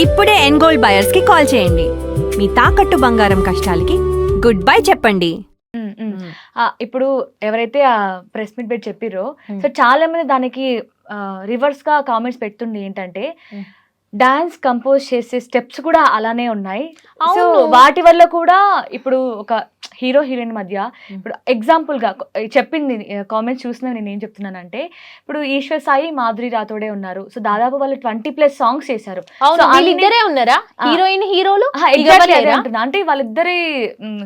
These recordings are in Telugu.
ఇప్పుడే ఎన్గోల్డ్ బయర్స్ కి కాల్ చేయండి. మీ తాకట్టు బంగారం కష్టాలకి గుడ్ బై చెప్పండి. ఇప్పుడు ఎవరైతే ఆ ప్రెస్ మీట్ పెట్టి చెప్పిరో సో చాలా మంది దానికి రివర్స్ గా కామెంట్స్ పెడుతుంది ఏంటంటే డాన్స్ కంపోజ్ చేసే స్టెప్స్ కూడా అలానే ఉన్నాయి. సో వాటి వల్ల కూడా ఇప్పుడు ఒక హీరో హీరోయిన్ మధ్య ఇప్పుడు ఎగ్జాంపుల్ గా చెప్పింది కామెంట్స్ చూసిన నేను ఏం చెప్తున్నానంటే ఇప్పుడు ఈశ్వర్ సాయి మాధురి రాథోడే ఉన్నారు. సో దాదాపు వాళ్ళు 20+ సాంగ్స్ చేశారు. ఉన్నారా హీరోయిన్ హీరోలు అంటున్నా అంటే వాళ్ళిద్దరి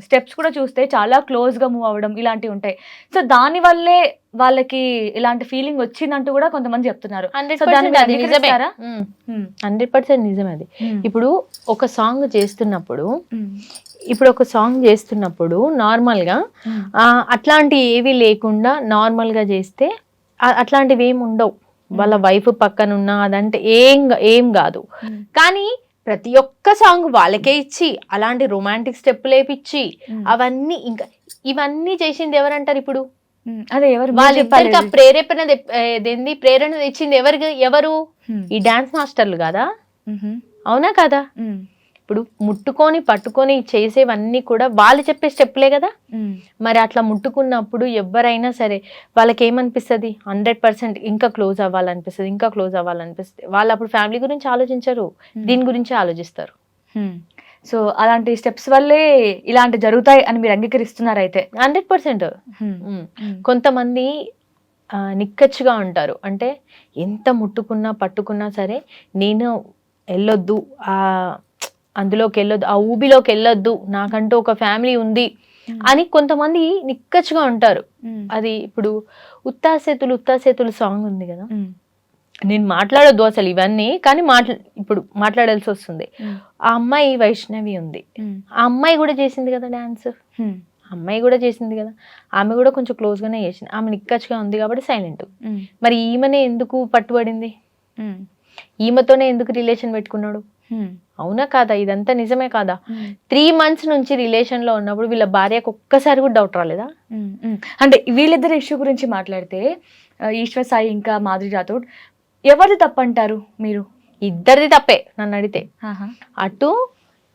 స్టెప్స్ కూడా చూస్తే చాలా క్లోజ్ గా మూవ్ అవ్వడం ఇలాంటివి ఉంటాయి. సో దాని వల్లే వాళ్ళకి ఇలాంటి ఫీలింగ్ వచ్చిందంటూ కూడా కొంతమంది చెప్తున్నారు. 100% నిజమే అది. ఇప్పుడు ఒక సాంగ్ చేస్తున్నప్పుడు నార్మల్ గా అట్లాంటి ఏవి లేకుండా నార్మల్ గా చేస్తే అట్లాంటివి ఏమి ఉండవు. వాళ్ళ వైఫ్ పక్కనున్నా అదంటే ఏం కాదు. కానీ ప్రతి ఒక్క సాంగ్ వాళ్ళకే ఇచ్చి అలాంటి రొమాంటిక్ స్టెప్ లేపిచ్చి అవన్నీ ఇంకా ఇవన్నీ చేసింది ఎవరంటారు? ఇప్పుడు అదే ఎవరు వాళ్ళిద్దరికి ప్రేరణ తెచ్చింది ఎవరు? ఈ డాన్స్ మాస్టర్లు కాదా? అవునా కదా? ఇప్పుడు ముట్టుకొని పట్టుకొని చేసేవన్నీ కూడా వాళ్ళు చెప్పే స్టెప్లే కదా. మరి అట్లా ముట్టుకున్నప్పుడు ఎవరైనా సరే వాళ్ళకి ఏమనిపిస్తుంది? 100% ఇంకా క్లోజ్ అవ్వాలనిపిస్తుంది. వాళ్ళు అప్పుడు ఫ్యామిలీ గురించి ఆలోచించరు, దీని గురించి ఆలోచిస్తారు. సో అలాంటి స్టెప్స్ వల్లే ఇలాంటి జరుగుతాయి అని మీరు అంగీకరిస్తున్నారు అయితే? 100%. కొంతమంది నిక్కచ్చిగా ఉంటారు. అంటే ఎంత ముట్టుకున్నా పట్టుకున్నా సరే నేను వెళ్ళొద్దు, అందులోకి వెళ్ళొద్దు, ఆ ఊబిలోకి వెళ్ళొద్దు, నాకంటూ ఒక ఫ్యామిలీ ఉంది అని కొంతమంది నిక్కచ్చిగా ఉంటారు. అది ఇప్పుడు ఉత్తాసేతులు సాంగ్ ఉంది కదా, నేను మాట్లాడొద్దు అసలు ఇవన్నీ, కానీ ఇప్పుడు మాట్లాడాల్సి వస్తుంది. ఆ అమ్మాయి వైష్ణవి ఉంది, ఆ అమ్మాయి కూడా చేసింది కదా డాన్స్, ఆమె కూడా కొంచెం క్లోజ్ గానే చేసింది. ఆమె నిక్కచ్చిగా ఉంది కాబట్టి సైలెంట్. మరి ఈమెనే ఎందుకు పట్టుబడింది? ఈమెతోనే ఎందుకు రిలేషన్ పెట్టుకున్నాడు? అవునా కాదా? ఇదంతా నిజమే కాదా? 3 months నుంచి రిలేషన్ లో ఉన్నప్పుడు వీళ్ళ భార్యకు ఒక్కసారి కూడా డౌట్ రాలేదా? అంటే వీళ్ళిద్దరు ఇష్యూ గురించి మాట్లాడితే ఈశ్వర్ సాయి ఇంకా మాధురి రాథోడ్ ఎవరిది తప్పంటారు మీరు? ఇద్దరిది తప్పే నన్ను అడిగితే. అటు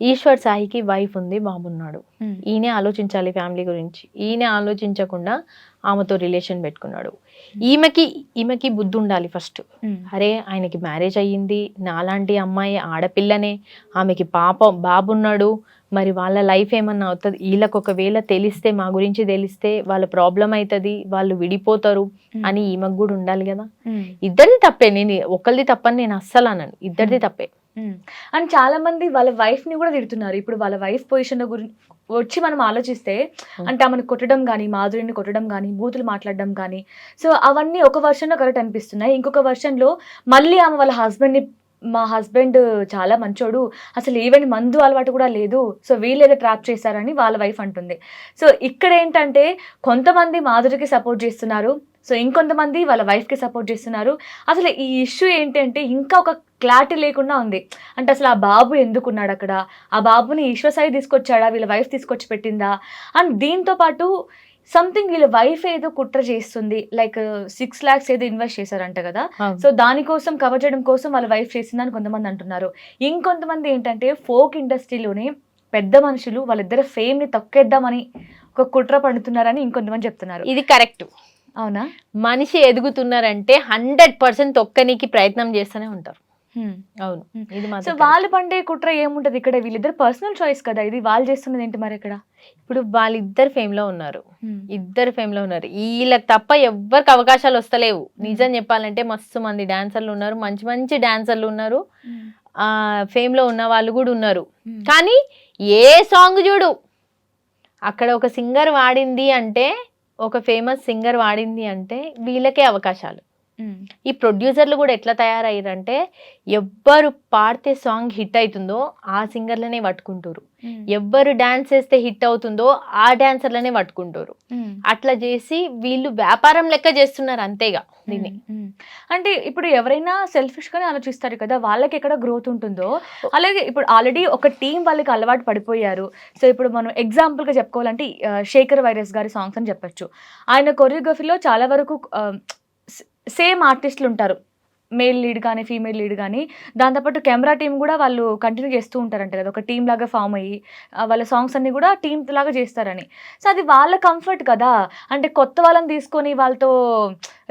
ఈశ్వర్ సాయికి వైఫ్ ఉంది, బాబున్నాడు. ఈయనే ఆలోచించాలి ఫ్యామిలీ గురించి. ఈయన ఆలోచించకుండా ఆమెతో రిలేషన్ పెట్టుకున్నాడు. ఈమెకి బుద్ధి ఉండాలి ఫస్ట్. అరే ఆయనకి మ్యారేజ్ అయ్యింది, నాలాంటి అమ్మాయి ఆడపిల్లనే, ఆమెకి బాబున్నాడు, మరి వాళ్ళ లైఫ్ ఏమన్నా అవుతుంది, వీళ్ళకి ఒకవేళ తెలిస్తే, మా గురించి తెలిస్తే వాళ్ళ ప్రాబ్లం అవుతుంది, వాళ్ళు విడిపోతారు అని ఈమెకు కూడా ఉండాలి కదా. ఇద్దరిది తప్పే, నేను ఒకరిది తప్పని నేను అస్సలు అన్నాను, ఇద్దరిది తప్పే. అని చాలా మంది వాళ్ళ వైఫ్ ని కూడా తిడుతున్నారు. ఇప్పుడు వాళ్ళ వైఫ్ పొజిషన్ గురించి వచ్చి మనం ఆలోచిస్తే అంటే ఆమెను కొట్టడం కానీ, మాధురిని కొట్టడం కానీ, బూతులు మాట్లాడడం కానీ, సో అవన్నీ ఒక వర్షన్ లో కరెక్ట్ అనిపిస్తున్నాయి. ఇంకొక వర్షన్ లో మళ్ళీ ఆమె వాళ్ళ హస్బెండ్ ని, మా హస్బెండ్ చాలా మంచోడు, అసలు ఈవెన్ మందు అలవాటు కూడా లేదు, సో వీళ్ళు ఏదో ట్రాప్ చేశారని వాళ్ళ వైఫ్ అంటుంది. సో ఇక్కడ ఏంటంటే కొంతమంది మాధురికి సపోర్ట్ చేస్తున్నారు, సో ఇంకొంతమంది వాళ్ళ వైఫ్కి సపోర్ట్ చేస్తున్నారు. అసలు ఈ ఇష్యూ ఏంటంటే ఇంకా ఒక క్లారిటీ లేకుండా ఉంది. అంటే అసలు ఆ బాబు ఎందుకున్నాడు అక్కడ, ఆ బాబుని ఈశ్వర్ సాయి తీసుకొచ్చాడా, వీళ్ళ వైఫ్ తీసుకొచ్చి పెట్టిందా, అండ్ దీంతో పాటు సంథింగ్ వీళ్ళ వైఫ్ ఏదో కుట్ర చేస్తుంది, లైక్ 6 lakhs ఏదో ఇన్వెస్ట్ చేశారంట కదా, సో దానికోసం కవర్ చేయడం కోసం వాళ్ళ వైఫ్ చేసిందని కొంతమంది అంటున్నారు. ఇంకొంతమంది ఏంటంటే ఫోక్ ఇండస్ట్రీలోనే పెద్ద మనుషులు వాళ్ళిద్దరు ఫేమ్ ని తొక్కేద్దామని ఒక కుట్ర పడుతున్నారని ఇంకొంతమంది చెప్తున్నారు. ఇది కరెక్ట్. అవునా? మనిషి ఎదుగుతున్నారంటే 100% తొక్కనికి ప్రయత్నం చేస్తూనే ఉంటారు. అవును. సో వాళ్ళు పండే కుట్ర ఏముంటది ఇక్కడ? వీళ్ళిద్దరు పర్సనల్ చాయిస్ కదా, ఇది వాళ్ళు చేస్తున్నది ఏంటి మరి ఇక్కడ? ఇప్పుడు వాళ్ళిద్దరు ఫేమ్ లో ఉన్నారు, వీళ్ళకి తప్ప ఎవ్వరికి అవకాశాలు వస్తలేవు. నిజం చెప్పాలంటే మస్తు మంది డాన్సర్లు ఉన్నారు, మంచి మంచి డాన్సర్లు ఉన్నారు, ఫేమ్ లో ఉన్న వాళ్ళు కూడా ఉన్నారు. కానీ ఏ సాంగ్ చూడు అక్కడ ఒక సింగర్ వాడింది అంటే, ఒక ఫేమస్ సింగర్ వాడింది అంటే వీళ్ళకే అవకాశాలు. ఈ ప్రొడ్యూసర్లు కూడా ఎట్లా తయారయ్యారంటే ఎవ్వరు పాడితే సాంగ్ హిట్ అవుతుందో ఆ సింగర్లనే పట్టుకుంటారు, ఎవ్వరు డాన్స్ చేస్తే హిట్ అవుతుందో ఆ డాన్సర్లనే పట్టుకుంటారు. అట్లా చేసి వీళ్ళు వ్యాపారం లెక్క చేస్తున్నారు అంతేగా దీన్ని. అంటే ఇప్పుడు ఎవరైనా సెల్ఫిష్ గానే ఆలోచిస్తారు కదా, వాళ్ళకి ఎక్కడ గ్రోత్ ఉంటుందో అలాగే ఇప్పుడు ఆల్రెడీ ఒక టీం వాళ్ళకి అలవాటు పడిపోయారు. సో ఇప్పుడు మనం ఎగ్జాంపుల్ గా చెప్పుకోవాలంటే శేఖర్ వైరస్ గారి సాంగ్స్ అని చెప్పొచ్చు. ఆయన కొరియోగ్రఫీలో చాలా వరకు సేమ్ ఆర్టిస్టులు ఉంటారు, మేల్ లీడ్ కానీ ఫీమేల్ లీడ్ కానీ దాంతోపాటు కెమెరా టీం కూడా వాళ్ళు కంటిన్యూ చేస్తూ ఉంటారంట కదా, ఒక టీం లాగా ఫామ్ అయ్యి వాళ్ళ సాంగ్స్ అన్ని కూడా టీం లాగా చేస్తారని. సో అది వాళ్ళ కంఫర్ట్ కదా, అంటే కొత్త వాళ్ళని తీసుకొని వాళ్ళతో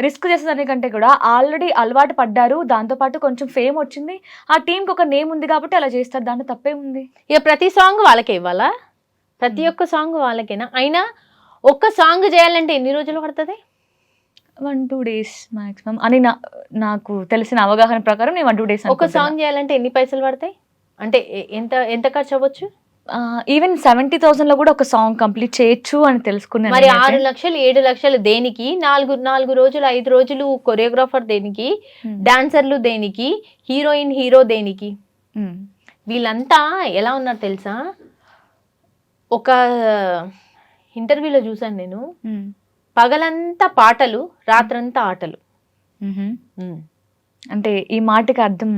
రిస్క్ చేసేదానికంటే కూడా ఆల్రెడీ అలవాటు పడ్డారు, దాంతోపాటు కొంచెం ఫేమ్ వచ్చింది, ఆ టీంకి ఒక నేమ్ ఉంది కాబట్టి అలా చేస్తారు, దాంట్లో తప్పేముంది? ఇక ప్రతి సాంగ్ వాళ్ళకే ఇవ్వాలా? ప్రతి ఒక్క సాంగ్ వాళ్ళకేనా? అయినా ఒక్క సాంగ్ చేయాలంటే ఎన్ని రోజులు పడుతుంది? 1-2 days మాక్సిమం అని నాకు తెలిసిన అవగాహన ప్రకారం నేను 1-2 days. ఒక సాంగ్ చేయాలంటే ఎన్ని పైసలు పడతాయి? అంటే ఎంత ఎంత ఖర్చు అవ్వచ్చు? ఈవెన్ 70,000 లో కూడా ఒక సాంగ్ కంప్లీట్ చేయొచ్చు అని తెలుసుకున్నాను. మరి 6 లక్షలు 7 లక్షలు దేనికి? 4 రోజులు 5 రోజులు కొరియోగ్రాఫర్ దేనికి? డాన్సర్లు దేనికి? హీరోయిన్ హీరో దేనికి? వీళ్ళంతా ఎలా ఉన్నారు తెలుసా? ఒక ఇంటర్వ్యూలో చూసాను నేను, పగలంతా పాటలు, రాత్రంతా ఆటలు. అంటే ఈ మాటకి అర్థం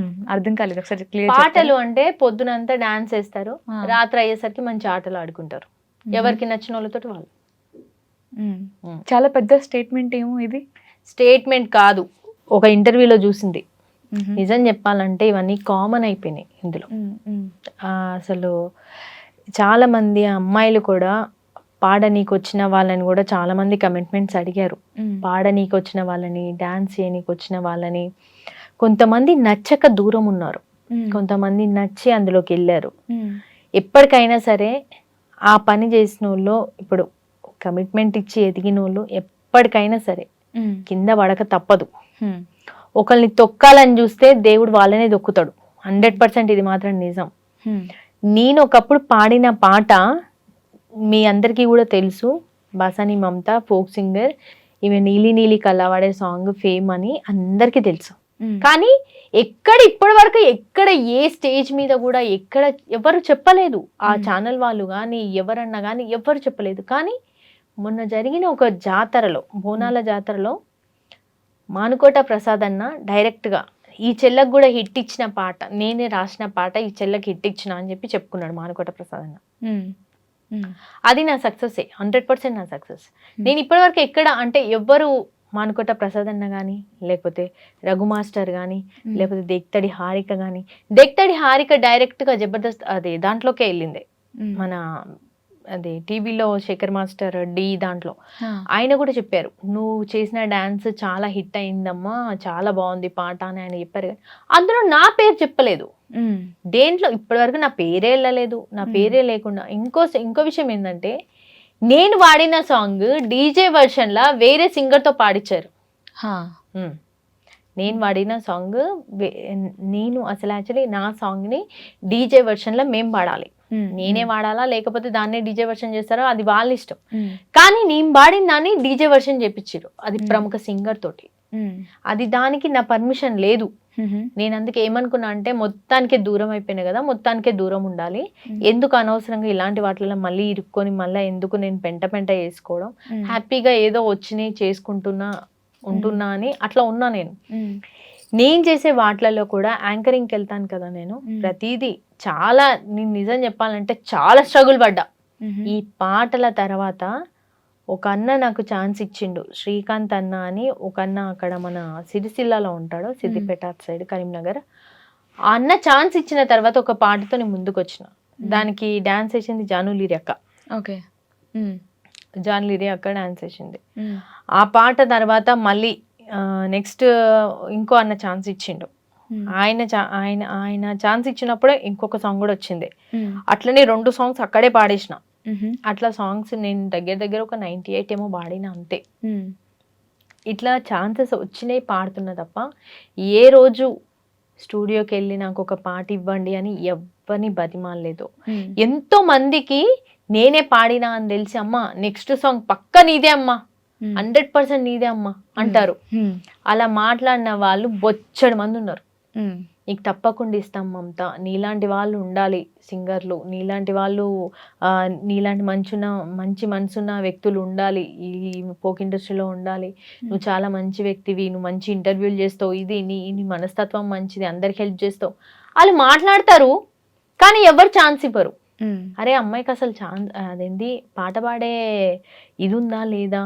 కాలేదు, ఒకసారి క్లియర్. పాటలు అంటే పొద్దునంతా డాన్స్ వేస్తారు, రాత్రి అయ్యేసరికి మంచి ఆటలు ఆడుకుంటారు, ఎవరికి నచ్చిన వాళ్ళతో వాళ్ళు. చాలా పెద్ద స్టేట్మెంట్ ఏమో ఇది. స్టేట్మెంట్ కాదు, ఒక ఇంటర్వ్యూలో చూసింది. నిజం చెప్పాలంటే ఇవన్నీ కామన్ అయిపోయినాయి ఇందులో. అసలు చాలా మంది అమ్మాయిలు కూడా పాడనీకి వచ్చిన వాళ్ళని కూడా చాలా మంది కమిట్మెంట్స్ అడిగారు. పాడనీకి వచ్చిన వాళ్ళని, డాన్స్ చేయనీకి వచ్చిన వాళ్ళని. కొంతమంది నచ్చక దూరం ఉన్నారు, కొంతమంది నచ్చి అందులోకి వెళ్ళారు. ఎప్పటికైనా సరే ఆ పని చేసిన వాళ్ళు, ఇప్పుడు కమిట్మెంట్ ఇచ్చి ఎదిగిన వాళ్ళు ఎప్పటికైనా సరే కింద పడక తప్పదు. ఒకరిని తొక్కాలని చూస్తే దేవుడు వాళ్ళనే దొక్కుతాడు, 100%. ఇది మాత్రం నిజం. నేను ఒకప్పుడు పాడిన పాట మీ అందరికీ కూడా తెలుసు, బాసాని మమత ఫోక్ సింగర్, ఈమె నీలి నీలి కళ్ళవాడే సాంగ్ ఫేమ్ అని అందరికీ తెలుసు. కానీ ఇప్పటి వరకు ఎక్కడ ఏ స్టేజ్ మీద కూడా ఎక్కడ ఎవరు చెప్పలేదు, ఆ ఛానల్ వాళ్ళు కానీ ఎవరన్నా కానీ ఎవరు చెప్పలేదు. కానీ మొన్న జరిగిన ఒక జాతరలో, బోనాల జాతరలో మానుకోట ప్రసాద్ అన్న డైరెక్ట్గా ఈ చెల్లకు కూడా హిట్ ఇచ్చిన పాట, నేనే రాసిన పాట ఈ చెల్లకి హిట్ ఇచ్చిన అని చెప్పి చెప్పుకున్నాడు మానుకోట ప్రసాద్ అన్న. అది నా సక్సెస్, 100% నా సక్సెస్. నేను ఇప్పటివరకు ఎక్కడ అంటే ఎవ్వరు మానుకోట ప్రసాద్ అన్న కానీ, లేకపోతే రఘు మాస్టర్ కానీ, లేకపోతే దెక్తడి హారిక కానీ, దెక్తడి హారిక డైరెక్ట్గా జబర్దస్త్ అదే దాంట్లోకే వెళ్ళింది. మన అదే టీవీలో శేఖర్ మాస్టర్ డి దాంట్లో ఆయన కూడా చెప్పారు, నువ్వు చేసిన డాన్స్ చాలా హిట్ అయిందమ్మా, చాలా బాగుంది పాట అని ఆయన చెప్పారు. కానీ అందులో నా పేరు చెప్పలేదు, దేంట్లో ఇప్పటివరకు నా పేరే వెళ్ళలేదు, నా పేరే లేకుండా. ఇంకో విషయం ఏంటంటే, నేను వాడిన సాంగ్ డీజే వర్షన్ లా వేరే సింగర్ తో పాడించారు. నేను వాడిన సాంగ్ నేను అసలు యాక్చువల్లీ నా సాంగ్ ని డీజే వర్షన్ లో మేము పాడాలి, నేనే వాడాలా లేకపోతే దాన్నే డీజే వర్షన్ చేస్తారో అది వాళ్ళ ఇష్టం. కానీ నేను పాడిన దాన్ని డీజే వర్షన్ చేపించారు, అది ప్రముఖ సింగర్ తోటి. అది దానికి నా పర్మిషన్ లేదు. నేను అందుకే ఏమనుకున్నా అంటే, మొత్తానికే దూరం అయిపోయినా కదా, మొత్తానికే దూరం ఉండాలి, ఎందుకు అనవసరంగా ఇలాంటి వాటిలో మళ్ళీ ఇరుక్కొని మళ్ళీ ఎందుకు నేను పెంట చేసుకోవడం, హ్యాపీగా ఏదో వచ్చినాయి చేసుకుంటున్నా ఉంటున్నా అని అట్లా ఉన్నా. నేను చేసే వాటిలలో కూడా యాంకరింగ్కి వెళ్తాను కదా, నేను ప్రతిదీ చాలా, నేను నిజం చెప్పాలంటే చాలా స్ట్రగుల్ పడ్డా. ఈ పాటల తర్వాత ఒక అన్న నాకు ఛాన్స్ ఇచ్చిండు, శ్రీకాంత్ అన్న అని ఒక అన్న, అక్కడ మన సిరిసిల్లాలో ఉంటాడు, సిద్దిపేట సైడ్ కరీంనగర్. ఆ అన్న ఛాన్స్ ఇచ్చిన తర్వాత ఒక పాటతో నేను ముందుకు వచ్చిన. దానికి డాన్స్ వేసింది జానులీరి అక్క. ఓకే, జానులీరి అక్క డాన్స్ వేసింది. ఆ పాట తర్వాత మళ్ళీ నెక్స్ట్ ఇంకో అన్న ఛాన్స్ ఇచ్చిండు. ఆయన ఛాన్స్ ఇచ్చినప్పుడే ఇంకొక సాంగ్ కూడా వచ్చింది. అట్లనే 2 సాంగ్స్ అక్కడే పాడేసిన. అట్లా సాంగ్స్ నేను దగ్గర ఒక 98 ఏమో పాడిన అంతే. ఇట్లా ఛాన్సెస్ వచ్చినాయి పాడుతున్నా తప్ప ఏ రోజు స్టూడియోకి వెళ్ళి నాకు ఒక పాట ఇవ్వండి అని ఎవరిని బతిమాలలేదు. ఎంతో మందికి నేనే పాడినా అని తెలిసి, అమ్మా నెక్స్ట్ సాంగ్ పక్క నీదే అమ్మా, 100% నీదే అమ్మా అంటారు. అలా మాట్లాడిన వాళ్ళు బొచ్చడి మంది ఉన్నారు. నీకు తప్పకుండా ఇస్తాం మమత, నీలాంటి వాళ్ళు ఉండాలి సింగర్లు, నీలాంటి వాళ్ళు నీలాంటి మంచి మనసున్న వ్యక్తులు ఉండాలి, ఈ ఫోక్ ఇండస్ట్రీలో ఉండాలి, నువ్వు చాలా మంచి వ్యక్తివి, నువ్వు మంచి ఇంటర్వ్యూలు చేస్తావు, ఇది నీ మనస్తత్వం మంచిది, అందరికి హెల్ప్ చేస్తావు. వాళ్ళు మాట్లాడతారు కానీ ఎవరు ఛాన్స్ ఇవ్వరు. అరే అమ్మాయికి అసలు ఛాన్స్ అదేంది, పాట పాడే ఇది ఉందా లేదా,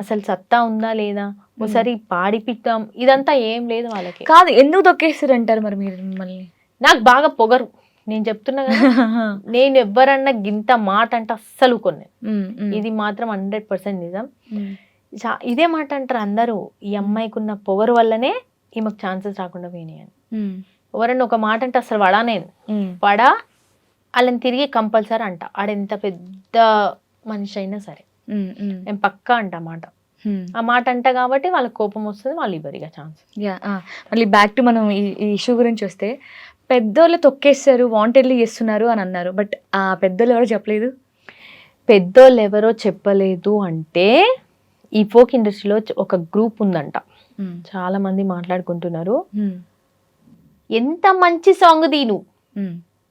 అసలు సత్తా ఉందా లేదా, ఒకసారి పాడిపిద్దాం, ఇదంతా ఏం లేదు వాళ్ళకి. కాదు, ఎందుకు తొక్కేస్తారు అంటారు మరి మీరు మిమ్మల్ని? నాకు బాగా పొగరు, నేను చెప్తున్నా కదా. నేను ఎవరన్నా గింత మాట అంటే అస్సలు కొన్ని, ఇది మాత్రం 100% నిజం. ఇదే మాట అంటారు అందరూ, ఈ అమ్మాయికి ఉన్న పొగరు వల్లనే ఈమెకు ఛాన్సెస్ రాకుండా పోయినాయి అని. ఎవరన్నా ఒక మాట అంటే అసలు వడానేది పడా వాళ్ళని తిరిగి కంపల్సరీ అంట, ఆడెంత పెద్ద మనిషి అయినా సరే నేను పక్కా అంట మాట. ఆ మాట అంట కాబట్టి వాళ్ళకి కోపం వస్తుంది, వాళ్ళు ఇవ్వరిగా ఛాన్స్. మళ్ళీ బ్యాక్ టు మనం ఈ ఇష్యూ గురించి వస్తే, పెద్దోళ్ళు తొక్కేస్తారు, వాంటెడ్లీ చేస్తున్నారు అని అన్నారు. బట్ ఆ పెద్దోళ్ళు ఎవరో చెప్పలేదు. పెద్దోళ్ళు ఎవరో చెప్పలేదు అంటే, ఈ ఫోక్ ఇండస్ట్రీలో ఒక గ్రూప్ ఉందంట, చాలా మంది మాట్లాడుకుంటున్నారు. ఎంత మంచి సాంగ్ దీను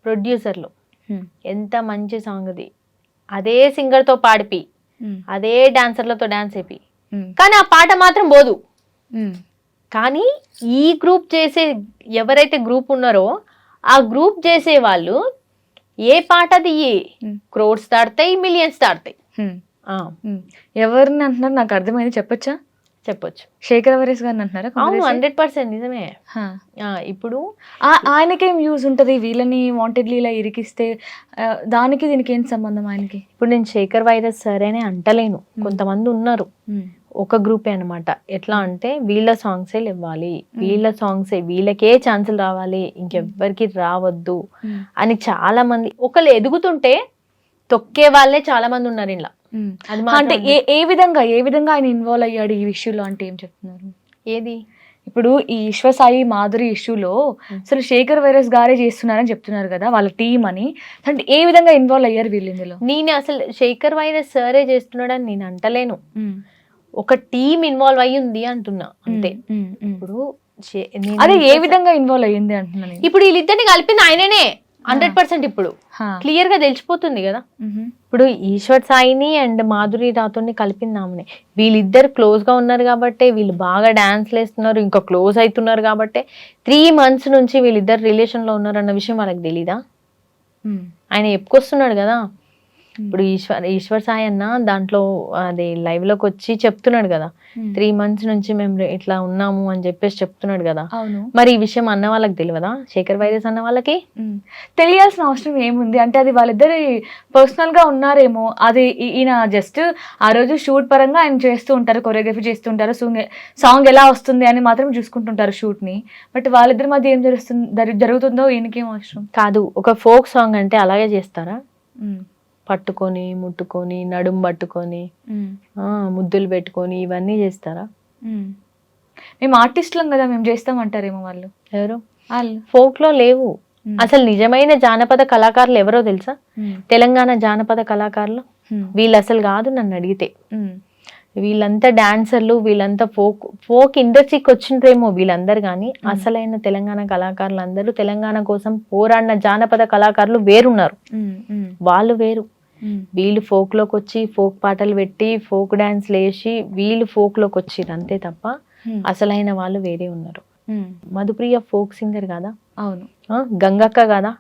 ప్రొడ్యూసర్లు, ఎంత మంచి సాంగ్ ది, అదే సింగర్ తో పాడిపి, అదే డాన్సర్లతో డాన్స్ అయిపోయి, కానీ ఆ పాట మాత్రం పోదు. కానీ ఈ గ్రూప్ చేసే ఎవరైతే గ్రూప్ ఉన్నారో ఆ గ్రూప్ చేసే వాళ్ళు ఏ పాటది క్రోడ్స్ దాడతాయి, మిలియన్స్ దాడతాయి. ఎవరిని అంటున్నారు నాకు అర్థమైంది, చెప్పొచ్చా? చెప్పొచ్చు. శేఖర్ వరేస్ గారిని అంటున్నారా? అవును, 100% నిజమే. ఇప్పుడు ఆయనకేం యూజ్ ఉంటది వీళ్ళని వాంటెడ్లీ ఇలా ఇరికిస్తే? దానికి దీనికి ఏం సంబంధం ఆయనకి? ఇప్పుడు నేను శేఖర్ వైరస్ సరేనే అంటలేను, కొంతమంది ఉన్నారు ఒక గ్రూపే అనమాట. ఎట్లా అంటే వీళ్ళ సాంగ్సే ఇవ్వాలి, వీళ్ళ సాంగ్సే, వీళ్ళకే ఛాన్సులు రావాలి, ఇంకెవ్వరికి రావద్దు అని చాలా మంది. ఒకళ్ళు ఎదుగుతుంటే తొక్కే వాళ్ళే చాలా మంది ఉన్నారు ఇలా. అంటే ఏ విధంగా ఆయన ఇన్వాల్వ్ అయ్యాడు ఈ ఇష్యూలో అంటే ఏం చెప్తున్నారు? ఏది ఇప్పుడు ఈ ఈశ్వసాయి మాధురి ఇష్యూలో అసలు శేఖర్ వైరస్ గారే చేస్తున్నారని చెప్తున్నారు కదా వాళ్ళ టీం అని. అంటే ఏ విధంగా ఇన్వాల్వ్ అయ్యారు వీళ్ళు ఇందులో? నేను అసలు శేఖర్ వైరస్ సరే చేస్తున్నాడని నేను అంటలేను, ఒక టీం ఇన్వాల్వ్ అయ్యి ఉంది అంటున్నా అంతే. ఇప్పుడు అదే ఏ విధంగా ఇన్వాల్వ్ అయ్యింది అంటున్నా. ఇప్పుడు వీళ్ళిద్దరిని కలిపింది ఆయననే 100%. ఇప్పుడు క్లియర్ గా తెలిసిపోతుంది కదా. ఇప్పుడు ఈశ్వర్ సాయిని అండ్ మాధురి రాథోడ్ని కలిపిందామని, వీళ్ళిద్దరు క్లోజ్ గా ఉన్నారు కాబట్టి, వీళ్ళు బాగా డాన్స్లు వేస్తున్నారు, ఇంకా క్లోజ్ అవుతున్నారు కాబట్టి 3 months నుంచి వీళ్ళిద్దరు రిలేషన్ లో ఉన్నారు అన్న విషయం వాళ్ళకి తెలీదా? ఆయన చెప్పుకొస్తున్నాడు కదా. ఇప్పుడు ఈశ్వర్ సాయి అన్న దాంట్లో అది లైవ్ లోకి వచ్చి చెప్తున్నాడు కదా, 3 months నుంచి మేము ఇట్లా ఉన్నాము అని చెప్పేసి చెప్తున్నాడు కదా. మరి ఈ విషయం అన్న వాళ్ళకి తెలియదా? శేఖర్ వైరస్ అన్న వాళ్ళకి తెలియాల్సిన అవసరం ఏముంది? అంటే అది వాళ్ళిద్దరు పర్సనల్ గా ఉన్నారేమో. అది ఈయన జస్ట్ ఆ రోజు షూట్ పరంగా ఆయన చేస్తూ ఉంటారు, కొరియోగ్రఫీ చేస్తుంటారు, సాంగ్ ఎలా వస్తుంది అని మాత్రం చూసుకుంటుంటారు షూట్ ని. బట్ వాళ్ళిద్దరి మధ్య ఏం జరుగుతుందో ఈయనకేం అవసరం? కాదు, ఒక ఫోక్ సాంగ్ అంటే అలాగే చేస్తారా? పట్టుకొని ముట్టుకొని నడుము పట్టుకొని ముద్దులు పెట్టుకొని ఇవన్నీ చేస్తారా? మేము ఆర్టిస్టులం కదా, మేము చేస్తామంటారేమో వాళ్ళు. ఎవరు వాళ్ళు? ఫోక్ లో లేవు అసలు. నిజమైన జానపద కళాకారులు ఎవరో తెలుసా? తెలంగాణ జానపద కళాకారులు వీళ్ళు అసలు కాదు నన్ను అడిగితే. వీళ్ళంతా డాన్సర్లు, వీళ్ళంతా ఫోక్ ఇండస్ట్రీకి వచ్చిండ్రేమో వీళ్ళందరు, కానీ అసలైన తెలంగాణ కళాకారులు అందరూ తెలంగాణ కోసం పోరాడిన జానపద కళాకారులు వేరున్నారు, వాళ్ళు వేరు. వీళ్ళు ఫోక్ లోకి వచ్చి ఫోక్ పాటలు పెట్టి ఫోక్ డాన్స్లు వేసి వీళ్ళు ఫోక్ లోకి వచ్చిర్రు అంతే తప్ప అసలైన వాళ్ళు వేరే ఉన్నారు. మధుప్రియ ఫోక్ సింగర్ కదా? అవును. గంగక్క కదా?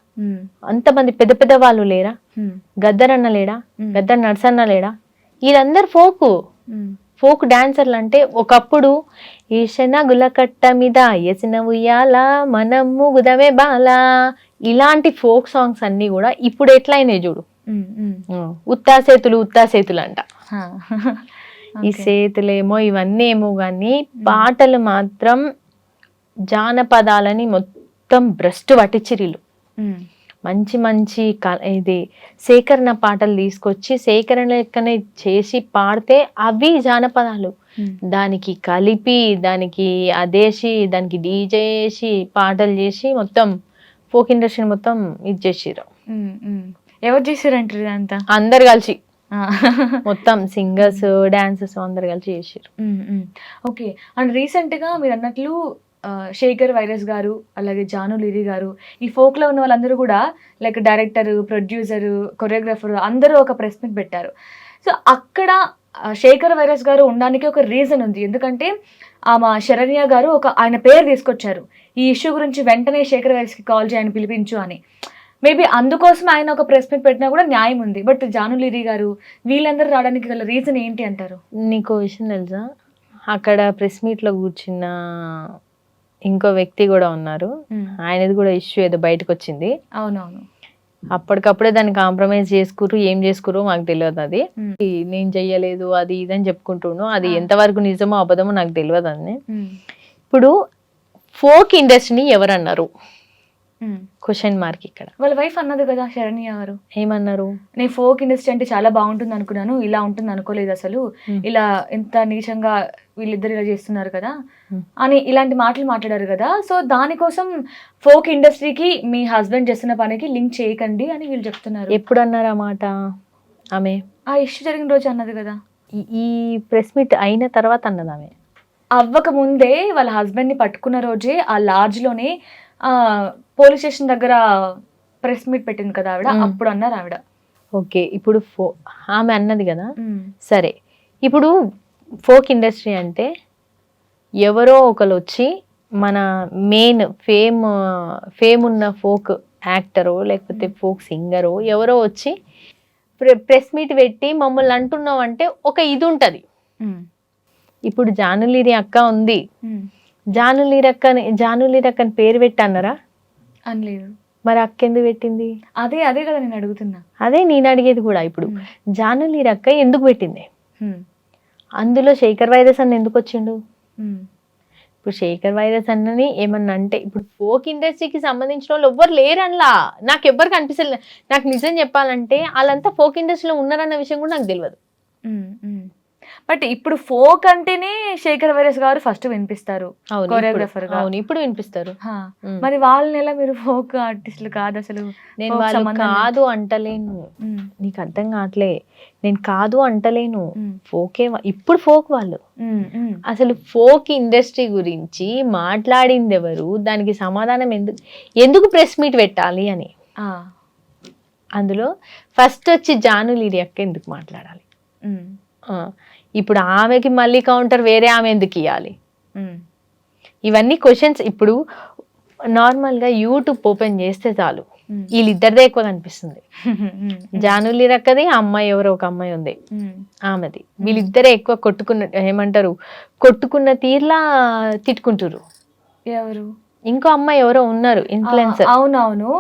అంతమంది పెద్ద పెద్ద వాళ్ళు లేరా? గద్దరన్న లేడా? గద్దర్ నర్సన్న లేడా? వీళ్ళందరూ ఫోక్ డాన్సర్లు. అంటే ఒకప్పుడు ఈశన గులకట్ట మీద ఎసిన ఉయ్యాల మనం ముగుదమే బాల, ఇలాంటి ఫోక్ సాంగ్స్ అన్ని కూడా ఇప్పుడు ఎట్లయినాయి చూడు. ఉత్తాసేతులు అంట. ఈ సేతులేమో ఇవన్నీ ఏమో గాని పాటలు మాత్రం జానపదాలని మొత్తం భ్రష్టు పట్టించిరిలు. మంచి మంచి ఇది సేకరణ పాటలు తీసుకొచ్చి సేకరణ లెక్కనే చేసి పాడితే అవి జానపదాలు. దానికి కలిపి దానికి అదేసి దానికి డీజే చేసి పాటలు చేసి మొత్తం ఫోక్ ఇండస్ట్రీని మొత్తం ఇది చేసిర్రు. ఎవరు చేశారంటారు ఇదంతా? అందరు కలిసి మొత్తం సింగర్స్ డాన్సర్స్ అందరు కలిసి చేసారు. ఓకే. అండ్ రీసెంట్ గా మీరు అన్నట్లు శేఖర్ వైరస్ గారు అలాగే జాను లిరి గారు ఈ ఫోక్ లో ఉన్న వాళ్ళందరూ కూడా లైక్ డైరెక్టర్, ప్రొడ్యూసర్, కొరియోగ్రాఫర్ అందరూ ఒక ప్రెస్ మీట్ పెట్టారు. సో అక్కడ శేఖర్ వైరస్ గారు ఉండడానికి ఒక రీజన్ ఉంది. ఎందుకంటే మా శరణ్య గారు ఆయన పేరు తీసుకొచ్చారు ఈ ఇష్యూ గురించి, వెంటనే శేఖర్ వైరస్ కి కాల్ చేయి, ఆయన పిలిపించు అని. మేబీ అందుకోసం ఆయన ఒక ప్రెస్ మీట్ పెట్టినా కూడా న్యాయం ఉంది. బట్ జాను లిరి గారు వీళ్ళందరూ రావడానికి గల రీజన్ ఏంటి అంటారు? నీకు విషయం తెలుసా? అక్కడ ప్రెస్ మీట్ లో కూర్చున్న ఇంకో వ్యక్తి కూడా ఉన్నారు, ఆయనది కూడా ఇష్యూ ఏదో బయటకు వచ్చింది. అవునవును. అప్పటికప్పుడే దాన్ని కాంప్రమైజ్ చేసుకురు, ఏం చేసుకురు మాకు తెలియదు. అది నేను చెయ్యలేదు అది ఇదని చెప్పుకుంటున్నాను, అది ఎంతవరకు నిజమో అబద్ధమో నాకు తెలియదు అని. ఇప్పుడు ఫోక్ ఇండస్ట్రీని ఎవరన్నారు? క్వశ్చన్ మార్క్ ఇక్కడ. వాళ్ళ వైఫ్ అన్నది కదా శరణ్య గారు. ఏమన్నారు? నేను ఫోక్ ఇండస్ట్రీ అంటే చాలా బాగుంటుంది అనుకున్నాను, ఇలా ఉంటుంది అనుకోలేదు అసలు, ఇలా ఎంత నీచంగా వీళ్ళిద్దరు ఇలా చేస్తున్నారు కదా అని ఇలాంటి మాటలు మాట్లాడారు కదా. సో దానికోసం ఫోక్ ఇండస్ట్రీకి మీ హస్బెండ్ చేస్తున్న పనికి లింక్ చేయకండి అని వీళ్ళు చెప్తున్నారు. ఎప్పుడు అన్నారు ఆ మాట? ఆమె ఆ ఇష్యూ జరిగిన రోజు అన్నది కదా. ఈ ప్రెస్ మీట్ అయిన తర్వాత అన్నది ఆమె. అవ్వక ముందే వాళ్ళ హస్బెండ్ ని పట్టుకున్న రోజే ఆ లాడ్జ్ లోనే పోలీస్ స్టేషన్ దగ్గర ప్రెస్ మీట్ పెట్టింది కదా ఆవిడ, అప్పుడు అన్నారు ఆవిడ. ఓకే, ఇప్పుడు ఆమె అన్నది కదా. సరే, ఇప్పుడు ఫోక్ ఇండస్ట్రీ అంటే ఎవరో ఒకరు వచ్చి మన మెయిన్ ఫేమ్ ఉన్న ఫోక్ యాక్టరో లేకపోతే ఫోక్ సింగరో ఎవరో వచ్చి ప్రెస్ మీట్ పెట్టి మమ్మల్ని అంటున్నావు అంటే ఒక ఇది ఉంటుంది. ఇప్పుడు జానులీరి అక్క ఉంది, జానులీరి అక్కని పేరు పెట్టి అన్నారా? అనలేదు. మరి అక్క ఎందుకు పెట్టింది? అదే కదా నేను అడుగుతున్నా. అదే నేను అడిగేది కూడా. ఇప్పుడు జానులీరి అక్క ఎందుకు పెట్టింది? అందులో శేఖర్ వైరస్ అన్న ఎందుకు వచ్చిండు? ఇప్పుడు శేఖర్ వైరస్ అన్నని ఏమన్నా అంటే ఇప్పుడు ఫోక్ ఇండస్ట్రీకి సంబంధించిన వాళ్ళు ఎవ్వరు లేరనలా, నాకు ఎవ్వరు కనిపిస్తలేదు. నాకు నిజం చెప్పాలంటే వాళ్ళంతా ఫోక్ ఇండస్ట్రీలో ఉన్నారన్న విషయం కూడా నాకు తెలియదు. బట్ ఇప్పుడు ఫోక్ అంటేనే శేఖర్ వైరస్ గారు ఫస్ట్ వినిపిస్తారు, కొరియోగ్రాఫర్ గా. అవును, ఇప్పుడు వినిపిస్తారు. మరి వాళ్ళని ఎలా మీరు ఫోక్ ఆర్టిస్టులు కాదు అసలు? నేను వాళ్ళు కాదు అంటలేను, నీకు అర్థం కావట్లే. నేను కాదు అంటలేను, ఫోకే ఇప్పుడు ఫోక్ వాళ్ళు. అసలు ఫోక్ ఇండస్ట్రీ గురించి మాట్లాడింది ఎవరు? దానికి సమాధానం ఎందుకు ప్రెస్ మీట్ పెట్టాలి అని. అందులో ఫస్ట్ వచ్చి జానులీరి అక్క ఎందుకు మాట్లాడాలి? ఇప్పుడు ఆమెకి మళ్ళీ కౌంటర్ వేరే ఆమె ఎందుకు ఇవ్వాలి? ఇవన్నీ క్వశ్చన్స్. ఇప్పుడు నార్మల్గా యూట్యూబ్ ఓపెన్ చేస్తే చాలు వీళ్ళిద్దరిదే ఎక్కువ కనిపిస్తుంది. జానులీరి అక్కది, ఆ అమ్మాయి ఎవరో ఒక అమ్మాయి ఉంది ఆమెది. వీళ్ళిద్దరే ఎక్కువ కొట్టుకున్న తీర్లా తిట్టుకుంటారు. ఎవరు? ఇంకో అమ్మాయి ఎవరో ఉన్నారు ఇన్ఫ్లుయెన్సర్. అవునవును.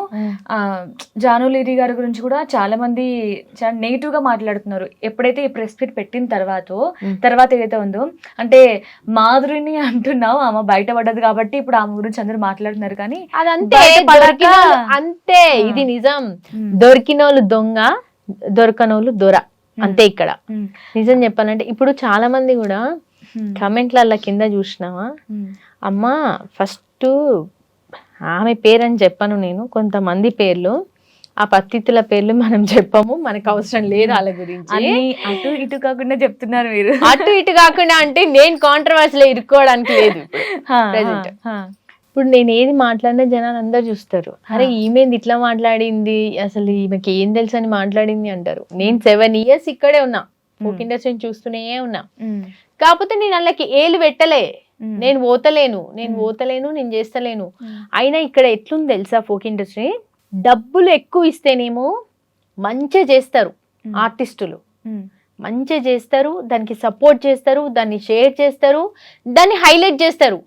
జానులీరి గారి గురించి కూడా చాలా మంది చాలా నెగిటివ్ గా మాట్లాడుతున్నారు. ఎప్పుడైతే ఈ ప్రెస్ మీట్ పెట్టిన తర్వాత ఏదైతే ఉందో, అంటే మాధురిని అంటున్నావు, ఆమె బయటపడ్డది కాబట్టి ఇప్పుడు ఆమె గురించి అందరూ మాట్లాడుతున్నారు. కానీ అదంతే, అంతే. ఇది నిజం. దొరికినోళ్ళు దొంగ, దొరకనోళ్ళు దొర, అంతే. ఇక్కడ నిజం చెప్పాలంటే ఇప్పుడు చాలా మంది కూడా కమెంట్ల కింద చూసినావా, అమ్మా ఫస్ట్ ఆమె పేరని చెప్పను నేను, కొంతమంది పేర్లు, ఆ పత్తితుల పేర్లు మనం చెప్పము, మనకు అవసరం లేదు వాళ్ళ గురించి. అటు ఇటు కాకుండా చెప్తున్నారు మీరు. అటు ఇటు కాకుండా అంటే నేను కాంట్రవర్సీలో ఇరుక్కోవడానికి లేదు ప్రెసెంట్. ఇప్పుడు నేను ఏది మాట్లాడినా జనాలు అందరు చూస్తారు, అరే ఈమెది ఇట్లా మాట్లాడింది, అసలు ఈమెకి ఏం తెలుసు అని మాట్లాడింది అంటారు. నేను 7 years ఇక్కడే ఉన్నా, ఫోక్ ఇండస్ట్రీని చూస్తూనే ఉన్నా. కాకపోతే నేను వాళ్ళకి ఏలు పెట్టలే, నేను పోతలేను, నేను చేస్తలేను. అయినా ఇక్కడ ఎట్లుంది తెలుసా ఫోక్ ఇండస్ట్రీ, డబ్బులు ఎక్కువ ఇస్తేనేమో మంచిగా చేస్తారు ఆర్టిస్టులు, మంచిగా చేస్తారు, దానికి సపోర్ట్ చేస్తారు, దాన్ని షేర్ చేస్తారు, దాన్ని హైలైట్ చేస్తారు.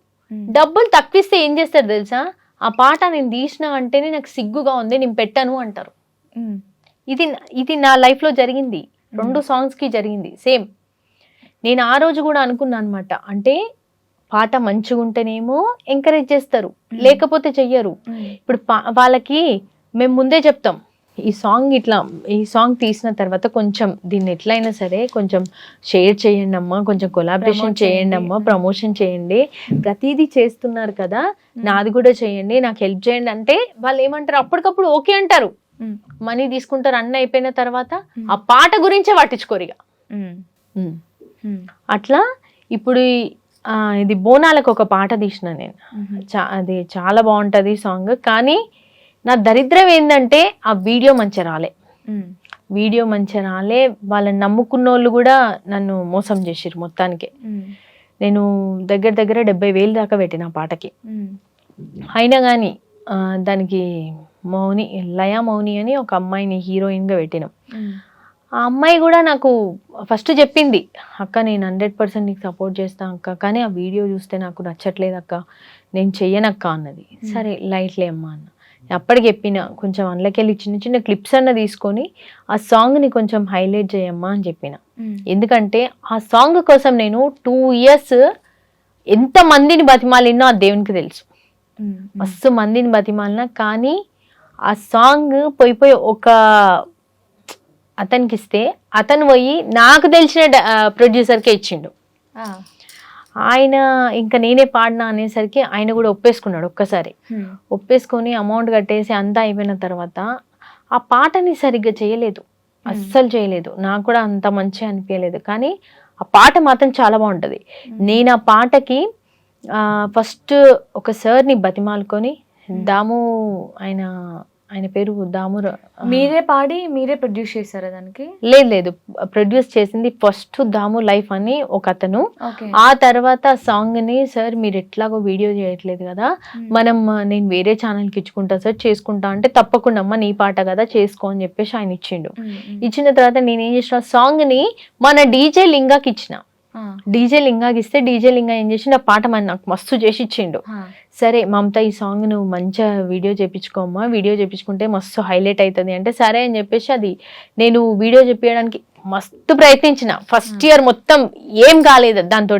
డబ్బులు తక్కువ ఇస్తే ఏం చేస్తారు తెలుసా, ఆ పాట నేను తీసిన అంటేనే నాకు సిగ్గుగా ఉంది, నేను పెట్టను అంటారు. ఇది నా లైఫ్ లో జరిగింది, 2 songs కి జరిగింది సేమ్. నేను ఆ రోజు కూడా అనుకున్నా అనమాట, అంటే పాట మంచిగా ఉంటేనేమో ఎంకరేజ్ చేస్తారు, లేకపోతే చెయ్యరు. ఇప్పుడు వాళ్ళకి మేము ముందే చెప్తాం, ఈ సాంగ్ తీసిన తర్వాత కొంచెం దీన్ని ఎట్లయినా సరే కొంచెం షేర్ చేయండి అమ్మా, కొంచెం కొలాబరేషన్ చేయండి అమ్మా, ప్రమోషన్ చేయండి, ప్రతిదీ చేస్తున్నారు కదా నాది కూడా చేయండి, నాకు హెల్ప్ చేయండి అంటే వాళ్ళు ఏమంటారు, అప్పటికప్పుడు ఓకే అంటారు, మనీ తీసుకుంటారు. అన్నీ అయిపోయిన తర్వాత ఆ పాట గురించే పట్టించుకోరు ఇక. అట్లా ఇప్పుడు ఇది బోనాలకు ఒక పాట తీసిన నేను, అది చాలా బాగుంటది సాంగ్. కానీ నా దరిద్రం ఏంటంటే ఆ వీడియో మంచిగా రాలే, వాళ్ళని నమ్ముకున్న వాళ్ళు కూడా నన్ను మోసం చేసిరు మొత్తానికి. నేను దగ్గర 70,000 దాకా పెట్టిన ఆ పాటకి. అయినా కానీ దానికి లయా మౌని అని ఒక అమ్మాయిని హీరోయిన్ గా పెట్టినాం. ఆ అమ్మాయి కూడా నాకు ఫస్ట్ చెప్పింది, అక్క నేను 100% నీకు సపోర్ట్ చేస్తాను అక్క, కానీ ఆ వీడియో చూస్తే నాకు నచ్చట్లేదు అక్క, నేను చెయ్యనక్క అన్నది. సరే లైట్లే అమ్మా అన్న. అప్పటికి చెప్పిన కొంచెం అందులోకెళ్ళి చిన్న చిన్న క్లిప్స్ అన్న తీసుకొని ఆ సాంగ్ని కొంచెం హైలైట్ చేయమ్మా అని చెప్పిన. ఎందుకంటే ఆ సాంగ్ కోసం నేను 2 years ఎంత మందిని బతిమాలినో ఆ దేవునికి తెలుసు. మస్తు మందిని బతిమాలినా, కానీ ఆ సాంగ్ పోయి ఒక అతనికి ఇస్తే అతను పోయి నాకు తెలిసిన ప్రొడ్యూసర్కే ఇచ్చిండు. ఆయన ఇంకా నేనే పాడినా అనేసరికి ఆయన కూడా ఒప్పేసుకున్నాడు ఒక్కసారి. ఒప్పేసుకొని అమౌంట్ కట్టేసి అంతా అయిపోయిన తర్వాత ఆ పాటని సరిగ్గా చేయలేదు, అస్సలు చేయలేదు. నాకు కూడా అంత మంచిగా అనిపించలేదు, కానీ ఆ పాట మాత్రం చాలా బాగుంటుంది. నేను ఆ పాటకి ఫస్ట్ ఒక సార్ని బతిమాలుకొని, దాము ఆయన పేరు దాము, మీరే పాడి మీరే ప్రొడ్యూస్ చేశారా దానికి? లేదు ప్రొడ్యూస్ చేసింది ఫస్ట్ దాము లైఫ్ అని ఒక అతను. ఆ తర్వాత సాంగ్ ని సార్ మీరు ఎట్లాగో వీడియో చేయట్లేదు కదా, నేను వేరే ఛానల్కి ఇచ్చుకుంటా సార్, చేసుకుంటా అంటే తప్పకుండా అమ్మ నీ పాట కదా చేసుకో అని చెప్పేసి ఆయన ఇచ్చిండు. ఇచ్చిన తర్వాత నేనేం చేసిన, సాంగ్ ని మన డీజే లింగాకి ఇచ్చిన. డీజే లింగాకి ఇస్తే డీజే లింగా ఏం చేసిండు, ఆ పాట నాకు మస్తు చేసి ఇచ్చిండు. సరే మమత ఈ సాంగ్ నువ్వు మంచిగా వీడియో చేపించుకోమ్మా, వీడియో చేపించుకుంటే మస్తు హైలైట్ అవుతుంది అంటే సరే అని చెప్పేసి అది నేను వీడియో చెప్పడానికి మస్తు ప్రయత్నించిన. ఫస్ట్ ఇయర్ మొత్తం ఏం కాలేదు దాంతో,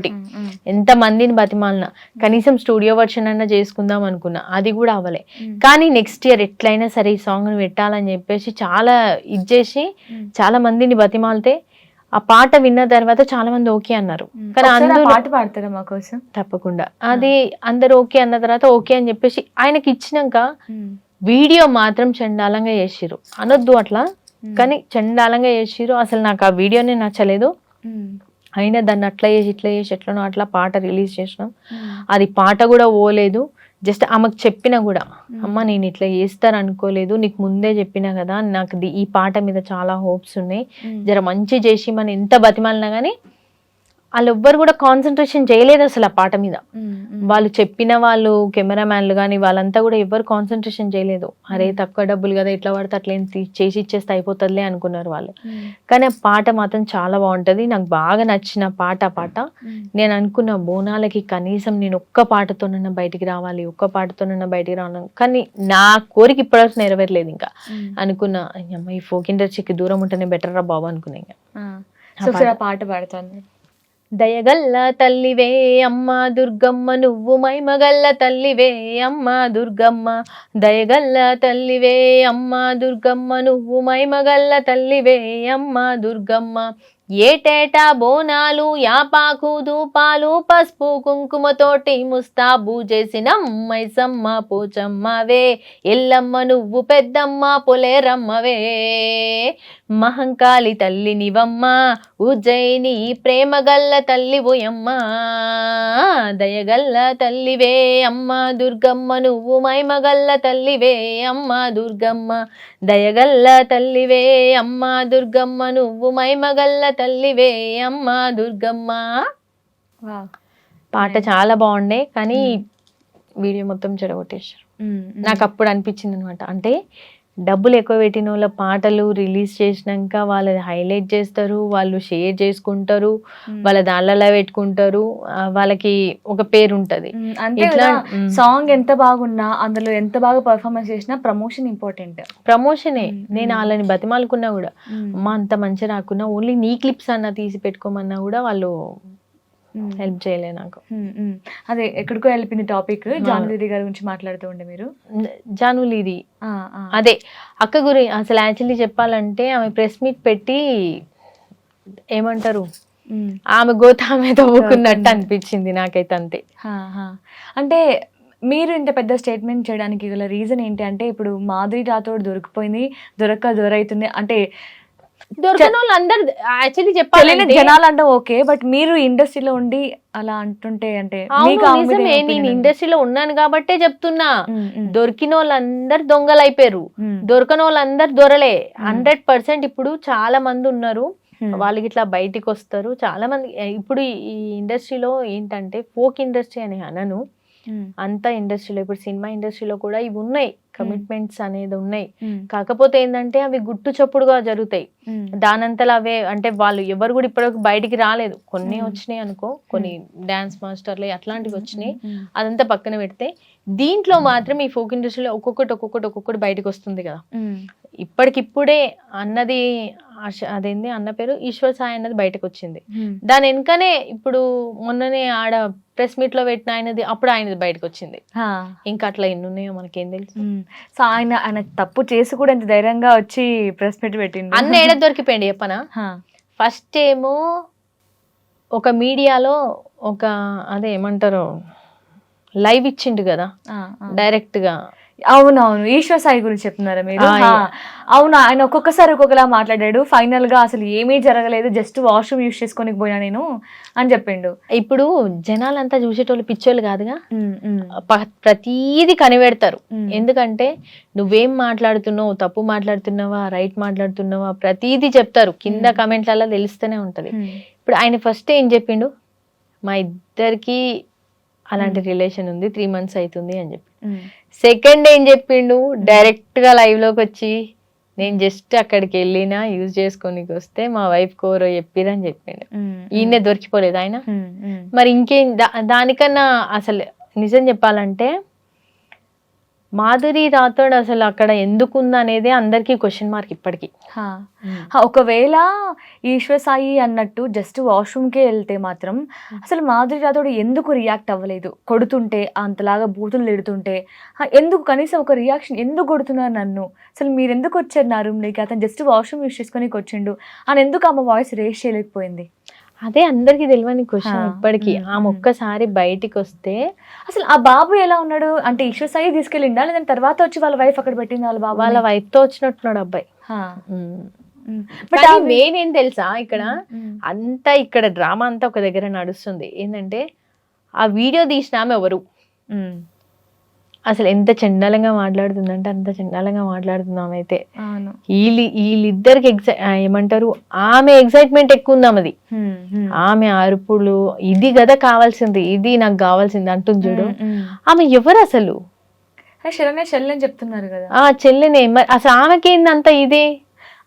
ఎంత మందిని బతిమాలిన, కనీసం స్టూడియో వర్షన్ అన్నా చేసుకుందాం అనుకున్నా, అది కూడా అవ్వలే. కానీ నెక్స్ట్ ఇయర్ ఎట్లయినా సరే ఈ సాంగ్ పెట్టాలని చెప్పేసి చాలా ఇచ్చేసి చాలా మందిని బతిమాలితే ఆ పాట విన్న తర్వాత చాలా మంది ఓకే అన్నారు. కానీ అందరూ పాట పాడతారా మా కోసం? తప్పకుండా. అది అందరు ఓకే అన్న తర్వాత ఓకే అని చెప్పేసి ఆయనకి ఇచ్చినాక వీడియో మాత్రం చండాలంగా చేసిర్రు, అనొద్దు అట్లా, కానీ చండాలంగా చేసిర్రు. అసలు నాకు ఆ వీడియోనే నచ్చలేదు. అయినా దాన్ని అట్లా చేసి ఇట్లా చేసి ఎట్లనో అట్లా పాట రిలీజ్ చేసినాం. అది పాట కూడా పోలేదు. జస్ట్ ఆమెకు చెప్పినా కూడా, అమ్మ నేను ఇట్లా చేస్తారు అనుకోలేదు, నీకు ముందే చెప్పినా కదా, నాకు ఈ పాట మీద చాలా హోప్స్ ఉన్నాయి, జర మంచి చేసి మనం ఎంత బతిమాలినా కానీ వాళ్ళు ఎవ్వరు కూడా కాన్సన్ట్రేషన్ చేయలేదు అసలు ఆ పాట మీద. వాళ్ళు చెప్పిన వాళ్ళు కెమెరామ్యాన్లు కానీ వాళ్ళంతా కూడా ఎవరు కాన్సన్ట్రేషన్ చేయలేదు. అరే తక్కువ డబ్బులు కదా ఇట్లా పడితే అట్లా చేసి ఇచ్చేస్తే అయిపోతుందిలే అనుకున్నారు వాళ్ళు. కానీ ఆ పాట మాత్రం చాలా బాగుంటది, నాకు బాగా నచ్చిన పాట. నేను అనుకున్న బోనాలకి కనీసం నేను ఒక్క పాటతోనన్నా బయటికి రావాలి, కానీ నా కోరిక ఇప్పటివరకు నెరవేరలేదు. ఇంకా అనుకున్నా అమ్మ ఈ ఫోక్ ఇండస్ట్రీకి దూరం ఉంటేనే బెటర్ రా బాబు అనుకున్నా. ఇంకా పాట పాడుతాను. దయగల్ల తల్లివే అమ్మ దుర్గమ్మ, నువ్వు మైమగల్ల తల్లివే అమ్మ దుర్గమ్మ. దయగల్ల తల్లివే అమ్మ దుర్గమ్మ, నువ్వు మైమగల్ల తల్లివే అమ్మ దుర్గమ్మ. ఏటేటా బోనాలు యాపాకు ధూపాలు పసుపు కుంకుమతోటి ముస్తాబు చేసిన మైసమ్మ పోచమ్మవే, ఎల్లమ్మ నువ్వు పెద్దమ్మ పొలేరమ్మవే. మహంకాళి తల్లి నివమ్మ, ఉజ్జయిని ప్రేమగల్ల తల్లి ఓయమ్మ. దయగల్ల తల్లివే అమ్మ దుర్గమ్మ, నువ్వు మైమగల్ల తల్లివే అమ్మ దుర్గమ్మ. దయగల్ల తల్లివే అమ్మ దుర్గమ్మ, నువ్వు మైమగల్ల తల్లివే అమ్మ దుర్గమ్మ. పాట చాలా బాగుండే, కానీ వీడియో మొత్తం చెడగొట్టేశారు. నాకు అప్పుడు అనిపించింది అనమాట, అంటే డబ్బులు ఎక్కువ పెట్టిన వాళ్ళ పాటలు రిలీజ్ చేసినాక వాళ్ళది హైలైట్ చేస్తారు, వాళ్ళు షేర్ చేసుకుంటారు, వాళ్ళ దానిలో పెట్టుకుంటారు, వాళ్ళకి ఒక పేరు ఉంటది. సాంగ్ ఎంత బాగున్నా అందులో ఎంత బాగా పర్ఫార్మెన్స్ చేసినా ప్రమోషన్ ఇంపార్టెంట్. ప్రమోషనే. నేను వాళ్ళని బతిమాలుకున్నా కూడా, అమ్మ అంత మంచి రాకున్నా ఓన్లీ నీ క్లిప్స్ అన్న తీసి పెట్టుకోమన్నా కూడా వాళ్ళు హెల్ప్ చేయలే నాకు. అదే ఎక్కడికో వెళ్ళిపోయింది టాపిక్. జానులీది గారి గురించి మాట్లాడుతూ ఉండే మీరు. జానులీది అదే అక్క గురించి అసలు యాక్చువల్లీ చెప్పాలంటే ఆమె ప్రెస్ మీట్ పెట్టి ఏమంటారు, ఆమె గోత ఆమె తవ్వుకున్నట్టు అనిపించింది నాకైతే. అంతే. అంటే మీరు ఇంత పెద్ద స్టేట్మెంట్ చేయడానికి గల రీజన్ ఏంటి అంటే, ఇప్పుడు మాధురి రాథోడ్ దొరికిపోయింది, దొరైతుంది అంటే దొరికిన వాళ్ళు అందరు యాక్చువల్లీ చెప్పాలి జనాలు అంటే ఓకే, బట్ మీరు ఇండస్ట్రీలో ఉండి అలా అంటుంటే అంటే నేను ఇండస్ట్రీలో ఉన్నాను కాబట్టే చెప్తున్నా. దొరికిన వాళ్ళందరు దొంగలు అయిపోయారు, దొరకని వాళ్ళందరు దొరలే. 100%. ఇప్పుడు చాలా మంది ఉన్నారు, వాళ్ళకి ఇట్లా బయటికి వస్తారు చాలా మంది. ఇప్పుడు ఈ ఇండస్ట్రీలో ఏంటంటే ఫోక్ ఇండస్ట్రీ అని అనను, అంతా ఇండస్ట్రీలో, ఇప్పుడు సినిమా ఇండస్ట్రీలో కూడా ఇవి ఉన్నాయి, కమిట్మెంట్స్ అనేది ఉన్నాయి. కాకపోతే ఏంటంటే అవి గుట్టు చప్పుడుగా జరుగుతాయి, దానంతలా అవే. అంటే వాళ్ళు ఎవరు కూడా ఇప్పటివరకు బయటికి రాలేదు. కొన్ని వచ్చినాయి అనుకో, కొన్ని డాన్స్ మాస్టర్లు అట్లాంటివి వచ్చినాయి, అదంతా పక్కన పెడితే దీంట్లో మాత్రం ఈ ఫోక్ ఇండస్ట్రీలో ఒక్కొక్కటి బయటకు వస్తుంది కదా. ఇప్పటికిప్పుడే అన్నది అదేంది అన్న పేరు ఈశ్వర్ సాయి అన్నది బయటకు వచ్చింది. దాని వెనుకనే ఇప్పుడు మొన్ననే ఆడ ప్రెస్ మీట్ లో పెట్టిన ఆయనది, అప్పుడు ఆయనది బయటకు వచ్చింది. ఇంకా అట్లా ఎన్ని ఉన్నాయో మనకేం తెలుసు. సో ఆయన తప్పు చేసి కూడా ఇంత ధైర్యంగా వచ్చి ప్రెస్ మీట్ పెట్టింది. అన్న ఏడ దొరికిపోయింది చెప్పనా? ఫస్ట్ ఏమో ఒక మీడియాలో ఒక అదే ఏమంటారు లైవ్ ఇచ్చిండు కదా డైరెక్ట్ గా. అవునవును, ఈశ్వర్ సాయి గురించి చెప్తున్నారా మీరు? అవును, ఆయన ఒక్కొక్కసారి ఒక్కొక్కలా మాట్లాడాడు. ఫైనల్ గా అసలు ఏమీ జరగలేదు, జస్ట్ వాష్రూమ్ యూజ్ చేసుకొని పోయినా నేను అని చెప్పిండు. ఇప్పుడు జనాలంతా చూసేటోళ్ళు పిచ్చోళ్ళు కాదుగా, ప్రతీది కనిపెడతారు. ఎందుకంటే నువ్వేం మాట్లాడుతున్నావు, తప్పు మాట్లాడుతున్నావా, రైట్ మాట్లాడుతున్నావా, ప్రతీది చెప్తారు కింద కమెంట్లలో తెలుస్తూనే ఉంటది. ఇప్పుడు ఆయన ఫస్ట్ ఏం చెప్పిండు, మా ఇద్దరికి అలాంటి రిలేషన్ ఉంది, 3 months అవుతుంది అని చెప్పి. సెకండ్ ఏం చెప్పిండు, డైరెక్ట్ గా లైవ్ లోకి వచ్చి నేను జస్ట్ అక్కడికి వెళ్ళినా యూజ్ చేసుకోనికి వస్తే మా వైఫ్ కోరో చెప్పిరని చెప్పిండు. ఈయనే దొరికిపోలేదు ఆయన. మరి ఇంకేం దానికన్నా అసలు నిజం చెప్పాలంటే మాధురి రాథోడ్ అసలు అక్కడ ఎందుకుంది అనేది అందరికీ క్వశ్చన్ మార్క్ ఇప్పటికీ. ఒకవేళ ఈశ్వర్ సాయి అన్నట్టు జస్ట్ వాష్రూమ్కే వెళ్తే మాత్రం అసలు మాధురి రాథోడ్ ఎందుకు రియాక్ట్ అవ్వలేదు? కొడుతుంటే అంతలాగా బూతులు తిడుతుంటే ఎందుకు కనీసం ఒక రియాక్షన్, ఎందుకు కొడుతున్నారు నన్ను, అసలు మీరు ఎందుకు వచ్చారు నా రూమ్లోకి, అతను జస్ట్ వాష్రూమ్ యూజ్ చేసుకొని వచ్చిండు అని ఎందుకు ఆమె వాయిస్ రేస్ చేయలేకపోయింది? అదే అందరికి తెలియని క్వశ్చన్ ఇప్పటికి. ఆమె ఒక్కసారి బయటికి వస్తే అసలు ఆ బాబు ఎలా ఉన్నాడు అంటే ఈశ్వర్ సాయి తీసుకెళ్ళిండా లేదంటే తర్వాత వచ్చి వాళ్ళ వైఫ్ అక్కడ పెట్టింది? వాళ్ళ బాబు వాళ్ళ వైఫ్ తో వచ్చినట్టున్నాడు అబ్బాయి. బట్ మెయిన్ ఏం తెలుసా, ఇక్కడ అంతా ఇక్కడ డ్రామా అంతా ఒక దగ్గర నడుస్తుంది. ఏంటంటే ఆ వీడియో తీసిన ఆమె ఎవరు, అసలు ఎంత చండాలంగా మాట్లాడుతుందంటే అంత చండాలంగా మాట్లాడుతుంది ఆమె అయితే. వీళ్ళిద్దరికి ఏమంటారు, ఆమె ఎగ్జైట్మెంట్ ఎక్కువ ఉంది ఆమెది. ఆమె అరుపులు, ఇది కదా కావాల్సింది, ఇది నాకు కావాల్సింది అంటుంది చూడు. ఆమె ఎవరు అసలు? చెల్లెని చెప్తున్నారు కదా. చెల్లెనే. మరి అసలు ఆమెకేందంత ఇదే